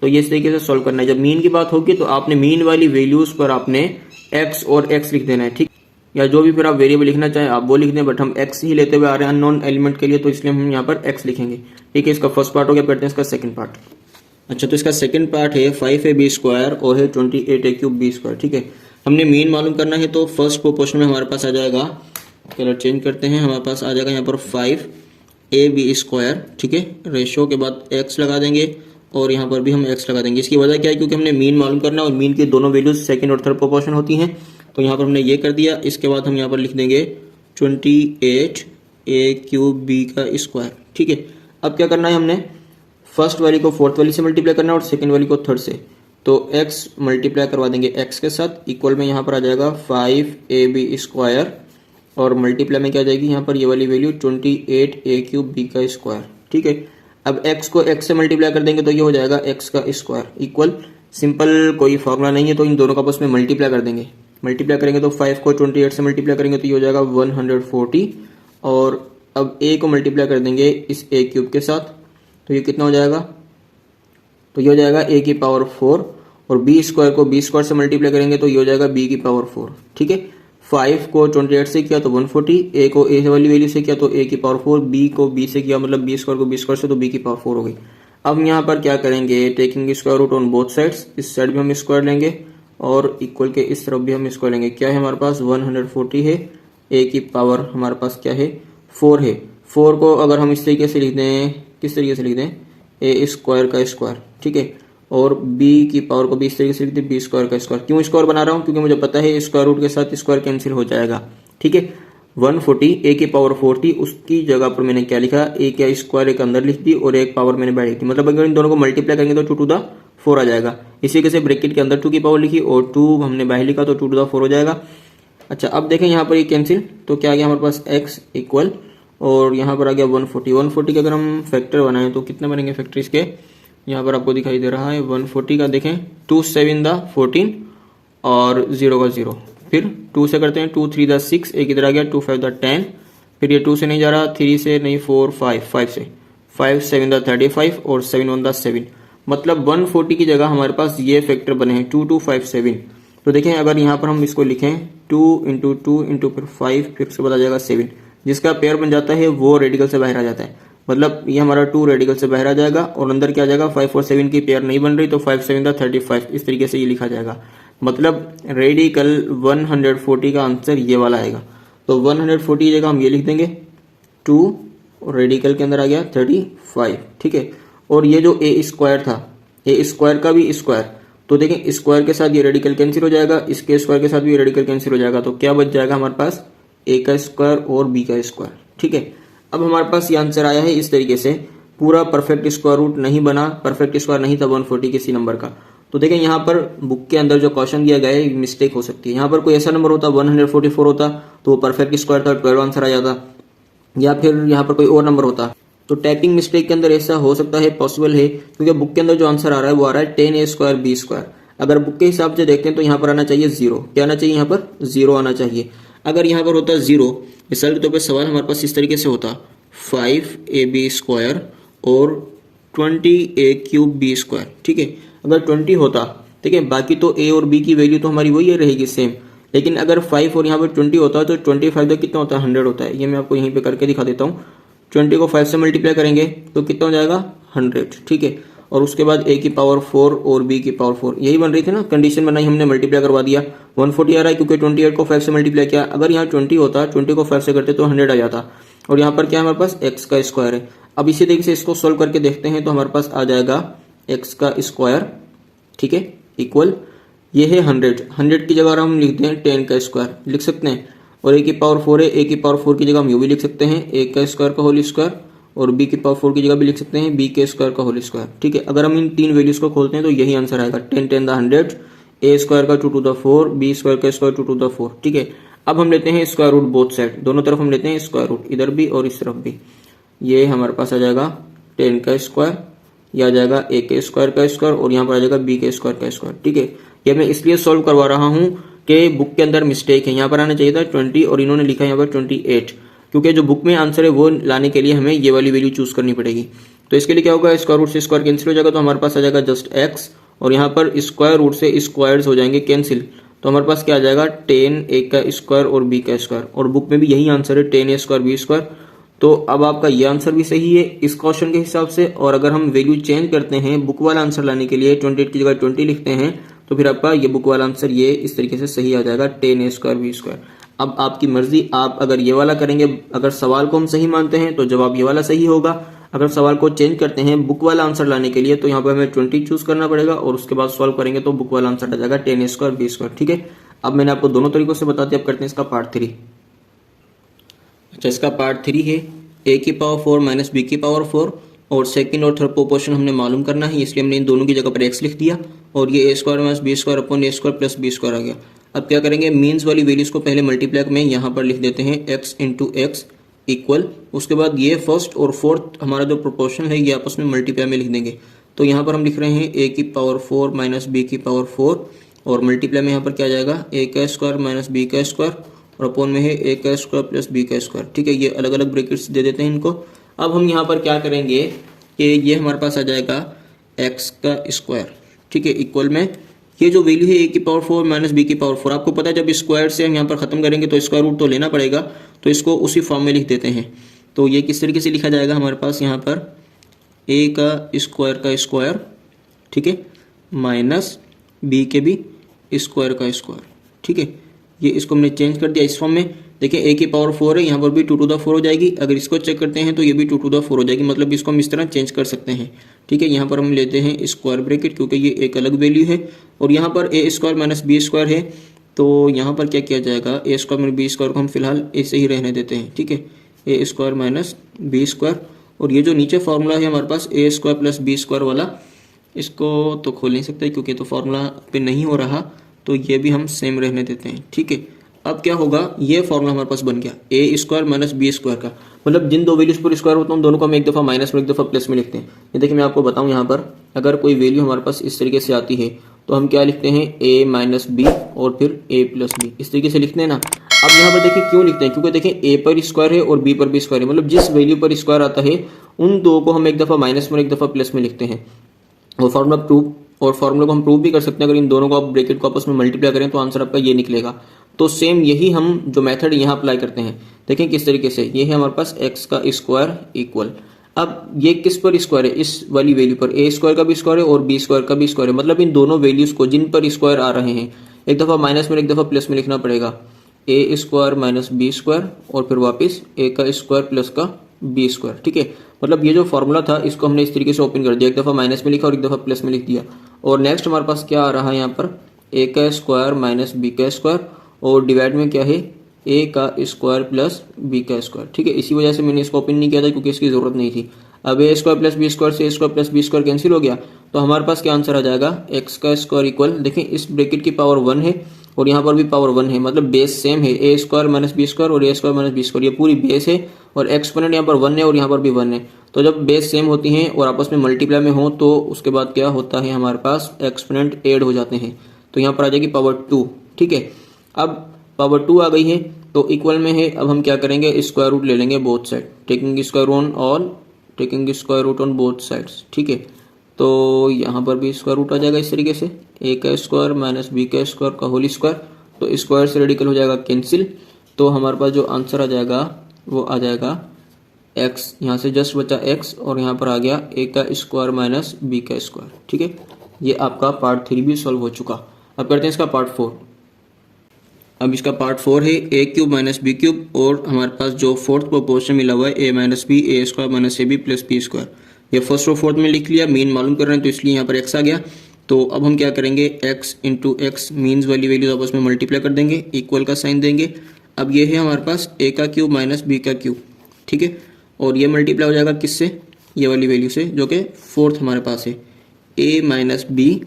तो ये इस तरीके से सॉल्व करना है। जब मीन की बात होगी तो आपने मीन वाली वैल्यूज पर आपने x और x लिख देना है। ठीक, या जो भी फिर आप वेरिएबल लिखना चाहें आप वो लिख दें, बट हम x ही लेते हुए आ रहे हैं अननोन एलिमेंट के लिए, तो इसलिए हम यहाँ पर x लिखेंगे। ठीक है, इसका फर्स्ट पार्ट हो गया, करते हैं इसका सेकंड पार्ट। अच्छा, तो इसका सेकंड पार्ट है 5ab स्क्वायर और है 28a क्यूब b स्क्वायर। ठीक है, हमने मीन मालूम करना है, तो फर्स्ट प्रोपोर्शन में हमारे पास आ जाएगा, कलर चेंज करते हैं, हमारे पास आ जाएगा यहाँ पर 5ab स्क्वायर। ठीक है, रेशियो के बाद x लगा देंगे और यहाँ पर भी हम x लगा देंगे। इसकी वजह क्या है, क्योंकि हमने मीन मालूम करना है और मीन की दोनों वैल्यूज सेकंड और थर्ड प्रोपोर्शन होती हैं, तो यहाँ पर हमने ये कर दिया। इसके बाद हम यहाँ पर लिख देंगे 28a क्यूब b का स्क्वायर। ठीक है, अब क्या करना है, हमने फर्स्ट वाली को फोर्थ वाली से मल्टीप्लाई करना है और सेकंड वाली को थर्ड से, तो x मल्टीप्लाई करवा देंगे x के साथ, इक्वल में यहाँ पर आ जाएगा 5ab स्क्वायर और मल्टीप्लाई में क्या आ जाएगी यहाँ पर ये वाली वैल्यू 28a क्यूब b का स्क्वायर। ठीक है, अब x को x से मल्टीप्लाई कर देंगे तो ये हो जाएगा x का स्क्वायर इक्वल, सिंपल कोई फॉर्मूला नहीं है तो इन दोनों का आपस में मल्टीप्लाई कर देंगे। मल्टीप्लाई करेंगे तो 5 को 28 से मल्टीप्लाई करेंगे तो ये हो जाएगा 140, और अब a को मल्टीप्लाई कर देंगे इस a क्यूब के साथ, तो ये कितना हो जाएगा, तो ये हो जाएगा a की पावर 4, और b स्क्वायर को b स्क्वायर से मल्टीप्लाई करेंगे तो ये हो जाएगा b की पावर 4। ठीक है, 5 को 28 से किया तो 140, a को a वाली वैल्यू से किया तो a की पावर 4, b को b से किया मतलब b स्क्वायर को b स्क्वायर से तो b की पावर 4 हो गई। अब यहाँ पर क्या करेंगे, taking square root on both sides, इस साइड भी हम स्क्वायर लेंगे और इक्वल के इस तरफ भी हम स्क्वायर लेंगे। क्या है हमारे पास 140 है, a की पावर हमारे पास क्या है 4 है। 4 को अगर हम इस तरीके से लिख दें, किस तरीके से लिख दें, a स्क्वायर का स्क्वायर। ठीक है, और b की पावर को भी इस तरीके से लिख दें, b स्क्वायर का स्क्वायर। क्यों स्क्वायर बना रहा हूँ, क्योंकि मुझे पता है स्क्वायर रूट के साथ स्क्वायर कैंसिल हो जाएगा। ठीक है, 140 a की पावर 4 थी, उसकी जगह पर मैंने क्या लिखा, a का स्क्वायर एक अंदर लिख दी और एक पावर मैंने बाहर लिख दी। मतलब अगर इन दोनों को मल्टीप्लाई करेंगे तो 2 टू द 4 आ जाएगा। इसी के से ब्रैकेट के अंदर 2 की पावर लिखी और 2 हमने बाहर लिखा तो 2 टू द 4 हो जाएगा। अच्छा, अब देखें यहाँ पर ये कैंसिल, तो क्या आ गया हमारे पास x इक्वल, और यहाँ पर आ गया 140। 140 के अगर हम फैक्टर बनाएं तो कितने बनेंगे फैक्टर इसके, यहाँ पर आपको दिखाई दे रहा है 140 का, देखें 2 7 द 14 और 0 का 0, फिर 2 से करते हैं 2 3 द 6, एक इधर आ गया 2 5 द 10, फिर ये 2 से नहीं जा रहा, 3 से नहीं 4 5, 5 से 5 7 द 35 और 7 1 द 7, मतलब 140 की जगह हमारे पास ये फैक्टर बने हैं 2 2 5 7। तो देखें अगर यहाँ पर हम इसको लिखें 2 इंटू 2 इंटू फिर 5 फिर उसके बाद आ जाएगा 7, जिसका पेयर बन जाता है वो रेडिकल से बाहर आ जाता है। मतलब ये हमारा 2 रेडिकल से बाहर आ जाएगा और अंदर क्या आ जाएगा, 5 और 7 की पेयर नहीं बन रही तो 5 7 द 35, इस तरीके से ये लिखा जाएगा। मतलब रेडिकल 140 का आंसर ये वाला आएगा। तो 140 की जगह हम ये लिख देंगे 2 और रेडिकल के अंदर आ गया 35। ठीक है, और ये जो a स्क्वायर था, a स्क्वायर का भी स्क्वायर, तो देखें स्क्वायर के साथ ये रेडिकल कैंसिल हो जाएगा, इसके स्क्वायर के साथ भी रेडिकल कैंसिल हो जाएगा, तो क्या बच जाएगा हमारे पास a का स्क्वायर और b का स्क्वायर। ठीक है, अब हमारे पास ये आंसर आया है इस तरीके से, पूरा परफेक्ट स्क्वायर रूट नहीं बना, परफेक्ट स्क्वायर नहीं था 140 किसी नंबर का। तो देखें यहाँ पर बुक के अंदर जो क्वेश्चन दिया गया है मिस्टेक हो सकती है। यहाँ पर कोई ऐसा नंबर होता 144 होता तो वो परफेक्ट स्क्वायर था, 12 आंसर आ जाता, या फिर यहाँ पर कोई और नंबर होता। तो टाइपिंग मिस्टेक के अंदर ऐसा हो सकता है, पॉसिबल है, क्योंकि बुक के अंदर जो आंसर आ रहा है वो आ रहा है 10a स्क्वायर b स्क्वायर। अगर बुक के हिसाब से देखते हैं तो यहाँ पर आना चाहिए 0, क्या आना चाहिए, यहाँ पर 0 आना चाहिए। अगर यहाँ पर होता 0, मिसाल के तौर पर सवाल हमारे पास इस तरीके से होता 5ab स्क्वायर और 20a क्यूब b स्क्वायर। ठीक है, अगर 20 होता, ठीक है, बाकी तो ए और बी की वैल्यू तो हमारी वही रहेगी सेम, लेकिन अगर 5 और यहाँ पर 20 होता है तो 25 का कितना होता है, 100 होता है। ये मैं आपको यहीं पे करके दिखा देता हूँ। 20 को 5 से मल्टीप्लाई करेंगे तो कितना हो जाएगा, 100, ठीक है। और उसके बाद a की पावर 4 और b की पावर 4, यही बन रही थी ना, कंडीशन बनाई हमने, मल्टीप्लाई करवा दिया। 140 आ रहा है क्योंकि 28 को 5 से मल्टीप्लाई किया। अगर यहाँ 20 होता, 20 को 5 से करते तो 100 आ जाता। और यहाँ पर क्या है, हमारे पास x का स्क्वायर है। अब इसी तरीके से इसको सोल्व करके देखते हैं तो हमारे पास आ जाएगा x का स्क्वायर, ठीक है, इक्वल ये है 100 की जगह हम लिखते हैं 10 का स्क्वायर लिख सकते हैं। और a की पावर 4 है, a की पावर 4 की जगह हम यू भी लिख सकते हैं, a का स्क्वायर का होल स्क्वायर, और b की पावर 4 की जगह भी लिख सकते हैं b के स्क्वायर का होल स्क्वायर, ठीक है। अगर हम इन तीन वैल्यूज को खोलते हैं तो यही आंसर आएगा, 10 10 द 100, a स्क्वायर का 2 टू द 4, b स्क्वायर का स्क्वायर 2 टू द 4, ठीक है। अब हम लेते हैं स्क्वायर रूट बोथ साइड, दोनों तरफ हम लेते हैं स्क्वायर रूट, इधर भी और इस तरफ भी। ये हमारे पास आ जाएगा 10 का स्क्वायर, यह आ जाएगा a के स्क्वायर का स्क्वायर, और यहाँ पर आ जाएगा b के स्क्वायर का स्क्वायर, ठीक है। ये मैं इसलिए सॉल्व करवा रहा हूँ कि बुक के अंदर मिस्टेक है, यहाँ पर आना चाहिए था 20 और इन्होंने लिखा है यहाँ पर 28, क्योंकि जो बुक में आंसर है वो लाने के लिए हमें ये वाली वैल्यू चूज करनी पड़ेगी। तो इसके लिए क्या होगा, स्क्वायर रूट से स्क्वायर कैंसिल हो जाएगा, तो हमारे पास आ जाएगा जस्ट x, और यहाँ पर स्क्वायर रूट से स्क्वायर्स हो जाएंगे कैंसिल, तो हमारे पास क्या आ जाएगा 10 a का स्क्वायर और b का स्क्वायर, और बुक में भी यही आंसर है 10 a स्क्वायर b स्क्वायर। तो अब आपका ये आंसर भी सही है इस क्वेश्चन के हिसाब से। और अगर हम वैल्यू चेंज करते हैं बुक वाला आंसर लाने के लिए, 28 की जगह 20 लिखते हैं, तो फिर आपका ये बुक वाला आंसर ये इस तरीके से सही आ जाएगा, 10 a स्क्वायर b स्क्वायर। अब आपकी मर्जी, आप अगर ये वाला करेंगे, अगर सवाल को हम सही मानते हैं तो जवाब ये वाला सही होगा। अगर सवाल को चेंज करते हैं बुक वाला आंसर लाने के लिए तो यहाँ पर हमें 20 चूज करना पड़ेगा, और उसके बाद सॉल्व करेंगे तो बुक वाला आंसर आ जाएगा 10 a स्क्वायर b स्क्वायर, ठीक है। अब मैंने आपको दोनों तरीकों से बता दिया, अब करते हैं इसका पार्ट 3। अच्छा, इसका पार्ट 3 है a की पावर 4 माइनस b की पावर 4, और सेकंड और थर्ड प्रोपोर्शन हमने मालूम करना है, इसलिए हमने इन दोनों की जगह पर x लिख दिया, और ये a square minus b square upon a square plus b square आ गया। अब क्या करेंगे, मीन्स वाली वैल्यूज को पहले मल्टीप्लाई में यहाँ पर लिख देते हैं x इंटू एक्स इक्वल, उसके बाद ये फर्स्ट और फोर्थ हमारा जो प्रोपोर्शन है ये आपस में मल्टीप्लाई में लिख देंगे। तो यहाँ पर हम लिख रहे हैं a की पावर 4 माइनस b की पावर 4, और मल्टीप्लाई में यहाँ पर क्या आ जाएगा, a का स्क्वायर माइनस b का स्क्वायर, और अपॉन में है a का स्क्वायर प्लस b का स्क्वायर, ठीक है। ये अलग अलग ब्रैकेट्स दे देते हैं इनको। अब हम यहाँ पर क्या करेंगे कि ये हमारे पास आ जाएगा x का स्क्वायर, ठीक है, इक्वल में ये जो वैल्यू है a की पावर 4 माइनस b की पावर 4, आपको पता है जब स्क्वायर से हम यहाँ पर खत्म करेंगे तो स्क्वायर रूट तो लेना पड़ेगा, तो इसको उसी फॉर्म में लिख देते हैं। तो ये किस तरीके से लिखा जाएगा, हमारे पास यहाँ पर a का स्क्वायर, ठीक है, माइनस b के भी स्क्वायर का स्क्वायर, ठीक है। ये इसको हमने चेंज कर दिया इस फॉर्म में। देखिए a की पावर 4 है, यहाँ पर भी 2 टू द 4 हो जाएगी। अगर इसको चेक करते हैं तो ये भी 2 टू द 4 हो जाएगी, मतलब इसको हम इस तरह चेंज कर सकते हैं, ठीक है। यहाँ पर हम लेते हैं स्क्वायर ब्रैकेट क्योंकि ये एक अलग वैल्यू है, और यहाँ पर a square minus b square है, तो यहाँ पर क्या किया जाएगा, a square minus b square को हम फिलहाल ऐसे ही रहने देते हैं, ठीक है, a square minus b square. और ये जो नीचे फॉर्मूला है हमारे पास a square plus b square वाला, इसको तो खोल नहीं सकते क्योंकि तो फॉर्मूला पे नहीं हो रहा, तो ये भी हम सेम रहने देते हैं, ठीक है। अब क्या होगा, ये फॉर्मूला हमारे पास बन गया a square minus b square का, मतलब जिन दो वैल्यूज पर स्क्वायर होता है उन दोनों को हम एक दफा माइनस में एक दफा प्लस में लिखते हैं। ये देखिए मैं आपको बताऊं, यहाँ पर अगर कोई वैल्यू हमारे पास इस तरीके से आती है तो हम क्या लिखते हैं, a माइनस बी और फिर a प्लस बी, इस तरीके से लिखते हैं ना। अब यहाँ पर देखिए क्यों लिखते हैं, क्योंकि देखिए a पर स्क्वायर है और b पर भी स्क्वायर है, मतलब जिस वैल्यू पर स्क्वायर आता है उन दो को हम एक दफा माइनस में एक दफा प्लस में लिखते हैं। और फॉर्मूला को हम प्रूव भी कर सकते हैं, अगर इन दोनों को आप ब्रैकेट को आपस में मल्टीप्लाई करें तो आंसर आपका ये निकलेगा। तो सेम यही हम जो मेथड यहाँ अप्लाई करते हैं, देखें किस तरीके से, ये है हमारे पास x का स्क्वायर इक्वल, अब ये किस पर स्क्वायर है, इस वाली वैल्यू पर a स्क्वायर का भी स्क्वायर है और b स्क्वायर का भी स्क्वायर है, मतलब इन दोनों वैल्यूज को जिन पर स्क्वायर आ रहे हैं एक दफा माइनस में एक दफा प्लस में लिखना पड़ेगा, a square minus b square और फिर वापस a का स्क्वायर प्लस का b स्क्वायर, ठीक है। मतलब ये जो फॉर्मूला था इसको हमने इस तरीके से ओपन कर दिया, एक दफा माइनस में लिखा और एक दफा प्लस में लिख दिया। और नेक्स्ट हमारे पास क्या आ रहा है, यहाँ पर a का स्क्वायर माइनस b का स्क्वायर, और डिवाइड में क्या है, a का स्क्वायर प्लस b का स्क्वायर, ठीक है। इसी वजह से मैंने इसको ओपन नहीं किया था क्योंकि इसकी जरूरत नहीं थी। अब a square plus b square से a square plus b square cancel हो गया, तो हमारे पास क्या आंसर आ जाएगा, x का स्क्वायर इक्वल, देखें इस ब्रैकेट की पावर 1 है और यहाँ पर भी पावर 1 है, मतलब बेस सेम है, a square minus b square और a square minus b square, ये पूरी बेस है, और एक्सपोनेंट यहाँ पर 1 है और यहाँ पर भी 1 है। तो जब बेस सेम होती हैं और आपस में मल्टीप्लाई में हो तो उसके बाद क्या होता है, हमारे पास एक्सपोनेंट ऐड हो जाते हैं, तो यहाँ पर आ जाएगी पावर 2, ठीक है। अब पावर 2 आ गई है तो इक्वल में है, अब हम क्या करेंगे, स्क्वायर रूट ले लेंगे both side, taking square root on both sides, ठीक है। तो यहाँ पर भी स्क्वायर रूट आ जाएगा इस तरीके से, ए का स्क्वायर माइनस बी का स्क्वायर का होल स्क्वायर, तो स्क्वायर से रेडिकल हो जाएगा कैंसिल, तो हमारे पास जो आंसर आ जाएगा वो आ जाएगा एक्स, यहाँ से जस्ट बचा एक्स और यहाँ पर आ गया ए का स्क्वायर माइनस बी का स्क्वायर। ठीक है, ये आपका पार्ट 3 भी सॉल्व हो चुका। अब करते हैं इसका पार्ट 4। अब इसका पार्ट 4 है A cube minus B cube, और हमारे पास जो फोर्थ प्रोपोर्शन मिला हुआ है A minus B A square minus A B plus B square. ये फर्स्ट और फोर्थ में लिख लिया, मीन मालूम कर रहे हैं तो इसलिए यहाँ पर एक्स आ गया। तो अब हम क्या करेंगे, एक्स इंटू एक्स मीन्स वाली वैल्यूज आपस में मल्टीप्लाई कर देंगे, इक्वल का साइन देंगे। अब ये है हमारे पास ए का क्यूब माइनस बी का क्यूब, ठीक है, और ये मल्टीप्लाई हो जाएगा किससे, ये वाली वैल्यू से जो कि फोर्थ हमारे पास है ए माइनस बी,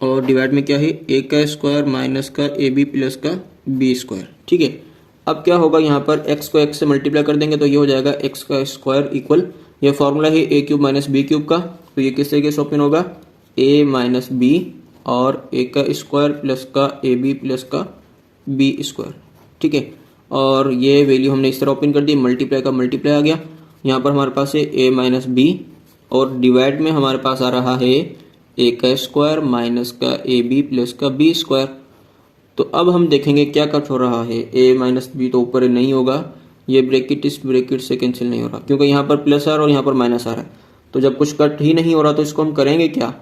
और डिवाइड में क्या है ए का स्क्वायर माइनस का ए बी प्लस का बी स्क्वायर। ठीक है, अब क्या होगा, यहाँ पर एक्स को एक्स से मल्टीप्लाई कर देंगे तो ये हो जाएगा एक्स का स्क्वायर इक्वल, ये फॉर्मूला है A cube minus B cube का, तो ये किस तरीके से ओपन होगा, ए माइनस बी और ए का स्क्वायर प्लस का ए बी प्लस का बी स्क्वायर। ठीक है, और ये वैल्यू हमने इस तरह ओपन कर दी, मल्टीप्लाई का मल्टीप्लाई आ गया, यहाँ पर हमारे पास है ए माइनस बी और डिवाइड में हमारे पास आ रहा है ए का स्क्वायर माइनस का ए बी प्लस का बी स्क्वायर। तो अब हम देखेंगे क्या कट हो रहा है, ए माइनस बी तो ऊपर नहीं होगा, ये ब्रैकेट इस ब्रैकेट से कैंसिल नहीं हो रहा क्योंकि यहाँ पर प्लस आ रहा है और यहाँ पर माइनस आ रहा है। तो जब कुछ कट ही नहीं हो रहा तो इसको हम करेंगे क्या,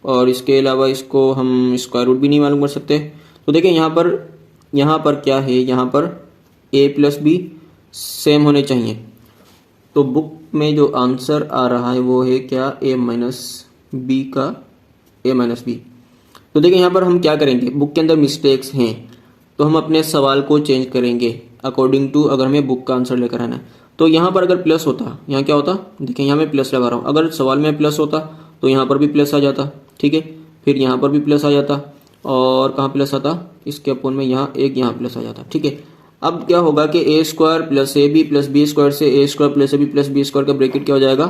और इसके अलावा इसको हम स्क्वायर रूट भी नहीं मालूम कर सकते। तो देखिए यहाँ पर क्या है, यहाँ पर ए प्लस बी सेम होने चाहिए, तो बुक में जो आंसर आ रहा है वो है क्या, ए माइनस बी का ए माइनस बी। तो देखिए यहाँ पर हम क्या करेंगे, बुक के अंदर मिस्टेक्स हैं तो हम अपने सवाल को चेंज करेंगे अकॉर्डिंग टू, अगर हमें बुक का आंसर लेकर आना है। तो यहाँ पर अगर प्लस होता, यहाँ क्या होता, देखिए यहाँ मैं प्लस लगा रहा हूँ, अगर सवाल में प्लस होता तो यहाँ पर भी प्लस आ जाता, ठीक है, फिर यहाँ पर भी प्लस आ जाता, और कहाँ प्लस आता, इसके अपोन में यहाँ एक यहाँ प्लस आ जाता। ठीक है, अब क्या होगा कि A square plus A B plus B square से A square plus A B plus B square का ब्रैकेट क्या हो जाएगा,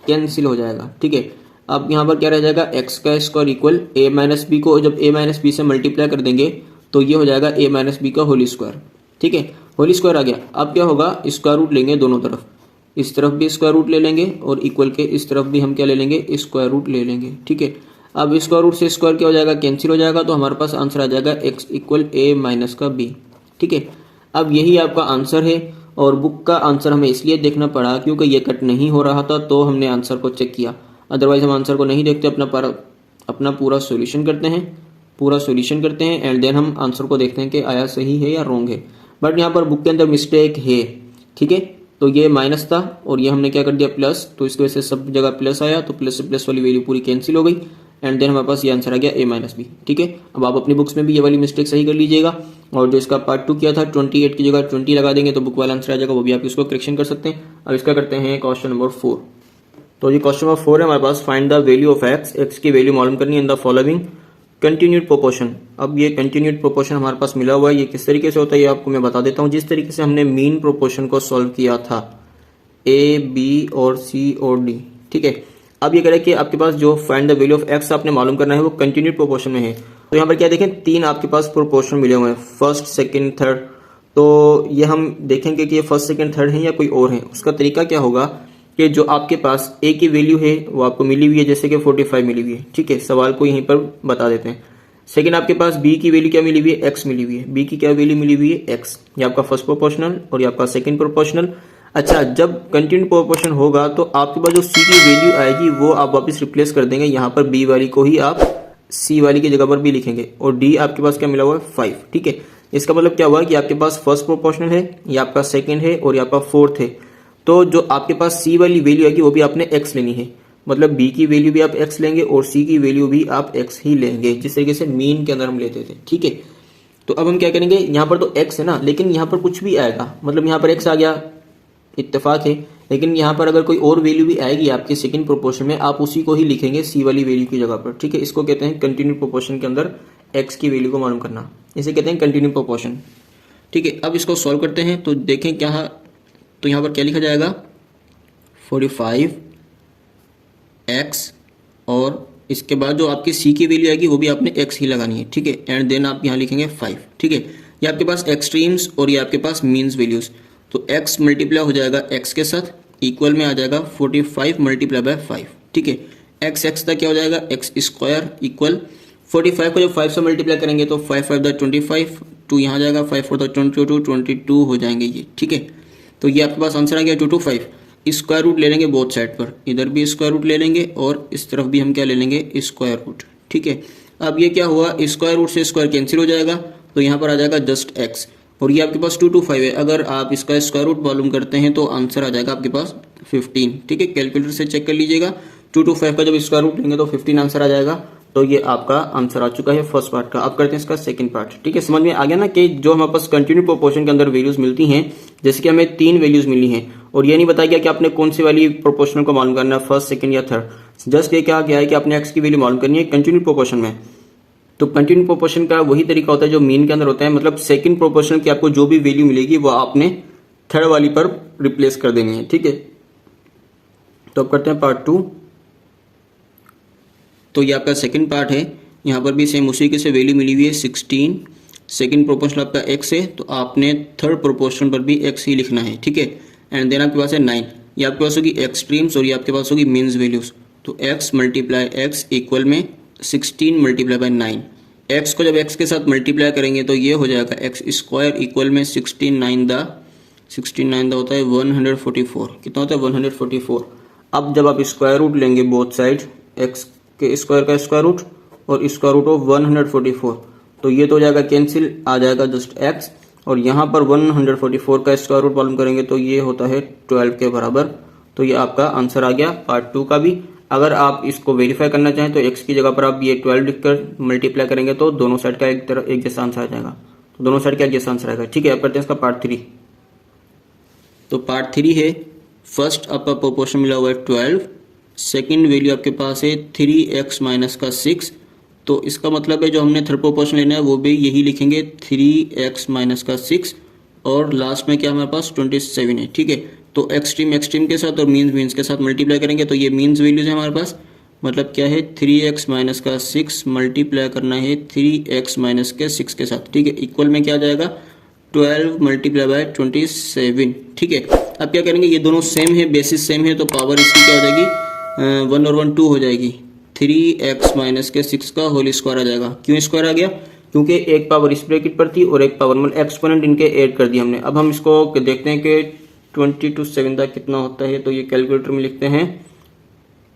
कैंसिल हो जाएगा। ठीक है, अब यहाँ पर क्या रह जाएगा, एक्स का स्क्वायर इक्वल ए माइनस बी को जब ए माइनस बी से मल्टीप्लाई कर देंगे तो ये हो जाएगा ए माइनस बी का होल स्क्वायर। ठीक है, होल स्क्वायर आ गया। अब क्या होगा, स्क्वायर रूट लेंगे दोनों तरफ, इस तरफ भी स्क्वायर रूट ले लेंगे और इक्वल के इस तरफ भी हम क्या ले लेंगे, स्क्वायर रूट ले लेंगे। ठीक है, अब स्क्वायर रूट से स्क्वायर क्या हो जाएगा, कैंसिल हो जाएगा, तो हमारे पास आंसर आ जाएगा एक्स इक्वल ए माइनस का बी। ठीक है, अब यही आपका आंसर है, और बुक का आंसर हमें इसलिए देखना पड़ा क्योंकि ये कट नहीं हो रहा था तो हमने आंसर को चेक किया, अदरवाइज हम आंसर को नहीं देखते, अपना पूरा सॉल्यूशन करते हैं एंड देन हम आंसर को देखते हैं कि आया सही है या रॉन्ग है। बट यहाँ पर बुक के अंदर मिस्टेक है। ठीक है, तो ये माइनस था और ये हमने क्या कर दिया प्लस, तो इसकी वजह से सब जगह प्लस आया, तो प्लस से प्लस वाली वैल्यू पूरी कैंसिल हो गई एंड देन हमारे पास ये आंसर आ गया ए माइनस बी। ठीक है, अब आप अपनी बुक्स में भी ये वाली मिस्टेक सही कर लीजिएगा, और जो इसका पार्ट 2 किया था 28 की जगह 20 लगा देंगे तो बुक वाला आंसर आ जाएगा, वो भी आप इसको करेक्शन कर सकते हैं। अब इसका करते हैं क्वेश्चन नंबर 4। तो ये क्वेश्चन नंबर 4 है हमारे पास, find the value of X, X की वैल्यू मालूम करनी है in the following continued proportion. अब ये कंटिन्यूड प्रोपोर्शन हमारे पास मिला हुआ है, ये किस तरीके से होता है ये आपको मैं बता देता हूँ। जिस तरीके से हमने मीन प्रोपोर्शन को सॉल्व किया था, ए बी और सी और डी। ठीक है, अब ये करें कि आपके पास जो find the value of x आपने मालूम करना है वो कंटिन्यूड प्रोपोर्शन में है। तो यहाँ पर क्या देखें, 3 आपके पास प्रोपोर्शन मिले हुए हैं, फर्स्ट सेकंड थर्ड। तो ये हम देखेंगे कि ये फर्स्ट सेकंड थर्ड है या कोई और है। उसका तरीका क्या होगा कि जो आपके पास ए की वैल्यू है वो आपको मिली हुई है, जैसे कि 45 मिली हुई है। ठीक है, सवाल को यहीं पर बता देते हैं। सेकंड आपके पास बी की वैल्यू क्या मिली हुई है, एक्स मिली हुई है। बी की क्या वैल्यू मिली हुई है, एक्स। ये आपका फर्स्ट प्रोपोर्शनल और ये आपका सेकंड प्रोपोर्शनल। अच्छा, जब कंटिन्यू प्रोपोर्शन होगा तो आपके पास जो सी की वैल्यू आएगी वो आप वापस रिप्लेस कर देंगे, यहाँ पर बी वाली को ही आप सी वाली की जगह पर भी लिखेंगे, और डी आपके पास क्या मिला हुआ है 5। ठीक है, इसका मतलब क्या हुआ कि आपके पास फर्स्ट प्रोपोर्शनल है, ये आपका सेकंड है और ये आपका फोर्थ है। तो जो आपके पास सी वाली वैल्यू आएगी वो भी आपने एक्स लेनी है, मतलब बी की वैल्यू भी आप एक्स लेंगे और सी की वैल्यू भी आप एक्स ही लेंगे, जिस तरीके से मीन के अंदर हम लेते थे। ठीक है, तो अब हम क्या करेंगे, यहाँ पर तो एक्स है ना, लेकिन यहाँ पर कुछ भी आएगा, मतलब यहाँ पर एक्स आ गया, इत्तेफाक है, लेकिन यहाँ पर अगर कोई और वैल्यू भी आएगी आपके सेकंड प्रोपोर्शन में, आप उसी को ही लिखेंगे सी वाली वैल्यू की जगह पर। ठीक है, इसको कहते हैं कंटिन्यू प्रोपोर्शन के अंदर एक्स की वैल्यू को मालूम करना, इसे कहते हैं कंटिन्यू प्रोपोर्शन। ठीक है, अब इसको सॉल्व करते हैं तो देखें क्या, तो यहाँ पर क्या लिखा जाएगा, 45 एक्स, और इसके बाद जो आपकी सी की वैल्यू आएगी वो भी आपने एक्स ही लगानी है। ठीक है, एंड देन आप यहाँ लिखेंगे 5। ठीक है, ये आपके पास एक्सट्रीम्स और ये आपके पास मीन्स वैल्यूज, तो x मल्टीप्लाई हो जाएगा x के साथ, इक्वल में आ जाएगा 45 मल्टीप्लाई बाय 5। ठीक है, एक्स एक्स तक क्या हो जाएगा, एक्स स्क्वायर इक्वल 45 को जब 5 से मल्टीप्लाई करेंगे तो 5 5 द 25, 2 यहाँ जाएगा, 5 4 द 22, 22 हो जाएंगे ये, ठीक है। तो ये आपके पास आंसर आ गया 225। स्क्वायर रूट ले लेंगे बोथ साइड पर, इधर भी स्क्वायर रूट ले लेंगे और इस तरफ भी हम क्या ले लेंगे, स्क्वायर रूट, ठीक है। अब ये क्या हुआ, स्क्वायर रूट से स्क्वायर कैंसिल हो जाएगा, तो यहाँ पर आ जाएगा जस्ट एक्स, और ये आपके पास 225 है। अगर आप इसका स्क्वायर रूट मालूम करते हैं तो आंसर आ जाएगा आपके पास 15, ठीक है। कैलकुलेटर से चेक कर लीजिएगा, 225 का जब स्क्वायर रूट लेंगे तो 15 आंसर आ जाएगा। तो ये आपका आंसर आ चुका है फर्स्ट पार्ट का। अब करते हैं इसका सेकंड पार्ट, ठीक है। समझ में आ गया ना कि जो हमारे पास कंटिन्यू प्रोपोर्शन के अंदर वैल्यूज मिलती हैं, जैसे कि हमें 3 वैल्यूज मिली हैं और ये नहीं बताया गया कि आपने कौन सी वाली प्रोपोर्शनल को मालूम करना है, फर्स्ट, सेकंड या थर्ड। जस्ट ये क्या गया है कि आपने एक्स की वैल्यू मालूम करनी है कंटिन्यू प्रोपोर्शन में। तो कंटिन्यू प्रोपोर्शन का वही तरीका होता है जो मीन के अंदर होता है, मतलब सेकंड प्रोपोर्शन की आपको जो भी वैल्यू मिलेगी वो आपने थर्ड वाली पर रिप्लेस कर देनी है, ठीक है। तो अब करते हैं पार्ट 2। तो ये आपका सेकंड पार्ट है, यहाँ पर भी सेम उसी के से वैल्यू मिली हुई है 16, सेकंड प्रोपोर्शन आपका x है, तो आपने थर्ड प्रोपोर्शन पर भी x ही लिखना है, ठीक है। एंड देन आपके पास है 9, ये आपके पास होगी एक्सट्रीम्स और ये आपके पास होगी मीन्स वैल्यूज। तो x मल्टीप्लाई x इक्वल में 16 मल्टीप्लाई बाय 9, x को जब x के साथ मल्टीप्लाई करेंगे तो ये हो जाएगा एक्स स्क्वायर इक्वल में 16 9 दा होता है 144, कितना होता है 144। अब जब आप स्क्वायर रूट लेंगे बोथ साइड, x के स्क्वायर का स्क्वायर रूट और स्क्वायर रूट ऑफ 144, तो ये तो हो जाएगा कैंसिल, आ जाएगा जस्ट x, और यहाँ पर 144 का स्क्वायर रूट मालूम करेंगे तो ये होता है 12 के बराबर। तो ये आपका आंसर आ गया पार्ट 2 का भी। अगर आप इसको वेरीफाई करना चाहें तो x की जगह पर आप ये 12 लिखकर मल्टीप्लाई करेंगे तो दोनों साइड का एक जैसा आंसर आ जाएगा, तो दोनों साइड का एक जैसा आंसर आएगा, ठीक है। अब करते हैं इसका पार्ट 3। तो पार्ट 3 है, फर्स्ट आपका प्रोपोर्शन मिला हुआ है 12, सेकंड वैल्यू आपके पास है 3x माइनस का 6, तो इसका मतलब है जो हमने थर्ड प्रोपोर्शन लेना है वो भी यही लिखेंगे 3x माइनस का 6, और लास्ट में क्या हमारे पास 27 है, ठीक है। तो एक्सट्रीम के साथ और मीन्स के साथ मल्टीप्लाई करेंगे तो ये मीन्स वैल्यूज है हमारे पास, मतलब क्या है 3x माइनस का 6 मल्टीप्लाई करना है 3x माइनस के 6 के साथ, ठीक है। इक्वल में क्या आ जाएगा 12 मल्टीप्लाई बाय 27, ठीक है। अब क्या करेंगे, ये दोनों सेम है, बेसिस सेम है, तो पावर इसकी क्या हो जाएगी 1 और 1 2 हो जाएगी, 3x माइनस के 6 का होल स्क्वायर आ जाएगा। क्यों स्क्वायर आ गया, क्योंकि एक पावर इस ब्रैकेट पर थी और एक पावर मतलब एक्सपोनेंट इनके ऐड कर दिए हमने। अब हम इसको देखते हैं कि 20 to 7 तक कितना होता है, तो ये कैलकुलेटर में लिखते हैं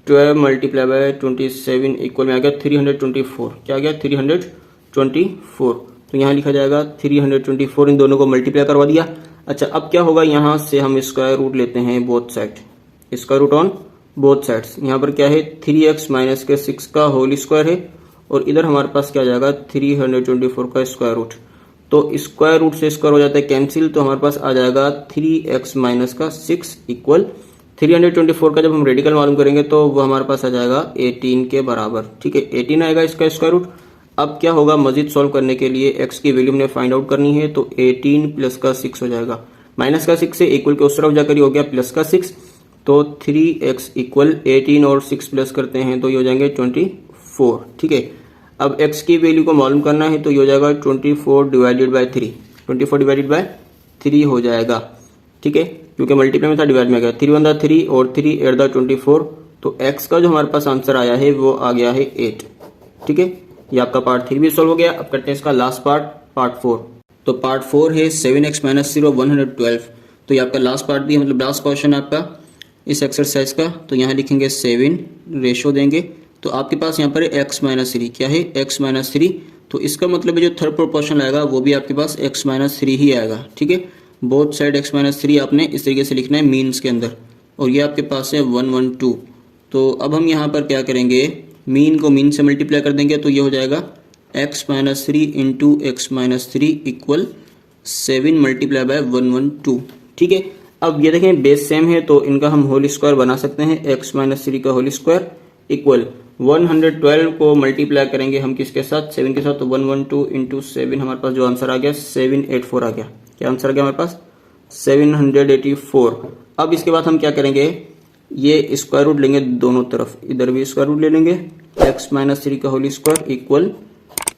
12 मल्टीप्लाई बाय 27 इक्वल में आ गया 324, क्या आ गया 324, तो यहाँ लिखा जाएगा 324, इन दोनों को मल्टीप्लाई करवा दिया। अच्छा, अब क्या होगा, यहाँ से हम स्क्वायर रूट लेते हैं both side, square root on both sides. यहाँ पर क्या है 3x माइनस के 6 का होल स्क्वायर है, और इधर हमारे पास क्या आ जाएगा 324 का स्क्वायर रूट, तो स्क्वायर रूट से स्क्वायर हो जाता है कैंसिल, तो हमारे पास आ जाएगा 3x माइनस का 6 इक्वल 324 का जब हम रेडिकल मालूम करेंगे तो वो हमारे पास आ जाएगा 18 के बराबर, ठीक है। 18 आएगा इसका स्क्वायर रूट। अब क्या होगा, मजीद सॉल्व करने के लिए x की वैल्यू हमने फाइंड आउट करनी है, तो 18 प्लस का 6 हो जाएगा, माइनस का 6 से इक्वल के उस तरफ जाकर ही हो गया प्लस का 6, तो 3x इक्वल 18 और 6 प्लस करते हैं तो ये हो जाएंगे 24, ठीक है। अब x की वैल्यू को मालूम करना है तो ये हो जाएगा 24 डिवाइडेड बाय 3, 24 डिवाइडेड बाय 3 हो जाएगा, ठीक है, क्योंकि मल्टीप्लाई में था डिवाइड में आ गया, 3 1 3 और 3 8 24, तो x का जो हमारे पास आंसर आया है वो आ गया है 8, ठीक है। ये आपका पार्ट 3 भी सॉल्व हो गया। अब करते हैं इसका लास्ट पार्ट, पार्ट 4। तो पार्ट 4 है 7x माइनस 0 112, तो ये आपका लास्ट पार्ट भी है, मतलब लास्ट क्वेश्चन आपका इस एक्सरसाइज का। तो यहाँ लिखेंगे 7, रेशो देंगे, तो आपके पास यहाँ पर x माइनस 3, क्या है x माइनस 3, तो इसका मतलब है जो थर्ड प्रोपोर्शन आएगा वो भी आपके पास x माइनस 3 ही आएगा, ठीक है। बोथ साइड x माइनस 3 आपने इस तरीके से लिखना है मीन्स के अंदर, और ये आपके पास है 112। तो अब हम यहाँ पर क्या करेंगे, मीन को मीन से मल्टीप्लाई कर देंगे, तो ये हो जाएगा x minus 3 into x minus 3 equal 7 multiply by 112, ठीक है। अब ये देखें बेस सेम है तो इनका हम होल स्क्वायर बना सकते हैं, x माइनस 3 का होल स्क्वायर इक्वल 112 को मल्टीप्लाई करेंगे हम किसके साथ, 7 के साथ, तो 112 इंटू 7 हमारे पास जो आंसर आ गया 784 आ गया। क्या आंसर आ गया हमारे पास 784। अब इसके बाद हम क्या करेंगे, ये स्क्वायर रूट लेंगे दोनों तरफ, इधर भी स्क्वायर रूट ले लेंगे, x माइनस 3 का होल स्क्वायर इक्वल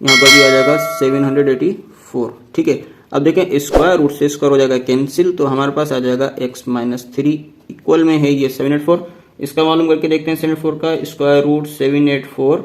यहाँ पर भी आ जाएगा 784, ठीक है। अब देखें स्क्वायर रूट से स्क्वायर हो जाएगा कैंसिल, तो हमारे पास आ जाएगा x माइनस 3 इक्वल में है ये 784, इसका मालूम करके देखते हैं 74 का स्क्वायर रूट 784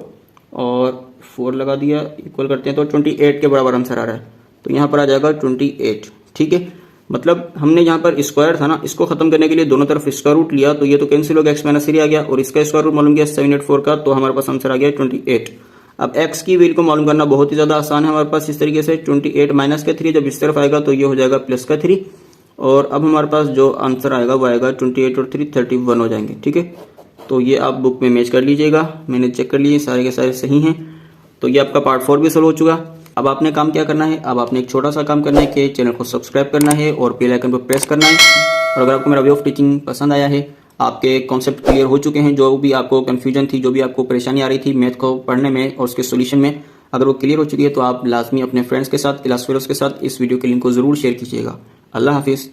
और 4 लगा दिया, इक्वल करते हैं तो 28 के बराबर आंसर आ रहा है। तो यहाँ पर आ जाएगा 28। ठीक है, मतलब हमने यहाँ पर स्क्वायर था ना, इसको खत्म करने के लिए दोनों तरफ स्क्वायर रूट लिया तो ये तो कैंसिल हो गया, x माइनस 3 आ गया और इसका स्क्वायर रूट मालूम किया 784 का, तो हमारे पास आंसर आ गया 28। अब x की वैल्यू को मालूम करना बहुत ही ज्यादा आसान है हमारे पास इस तरीके से, 28 माइनस का 3 जब इस तरफ आएगा तो ये हो जाएगा प्लस का 3 और अब हमारे पास जो आंसर आएगा वो आएगा 28 और 3 31 हो जाएंगे। ठीक है, तो ये आप बुक में मैच कर लीजिएगा, मैंने चेक कर लिए सारे के सारे सही हैं। तो ये आपका पार्ट 4 भी सॉल्व हो चुका। अब आपने काम क्या करना है, अब आपने एक छोटा सा काम करना है कि चैनल को सब्सक्राइब करना है और बेल आइकन पर प्रेस करना है। और अगर आपको मेरा वे ऑफ टीचिंग पसंद आया है, आपके कॉन्सेप्ट क्लियर हो चुके हैं, जो भी आपको कन्फ्यूजन थी, जो भी आपको परेशानी आ रही थी मैथ को पढ़ने में और उसके सोल्यूशन में, अगर वो क्लियर हो चुकी है तो आप लाजमी अपने फ्रेंड्स के साथ, क्लास फेलोज के साथ इस वीडियो के लिंक को जरूर शेयर कीजिएगा। अल्लाह हाफिज़।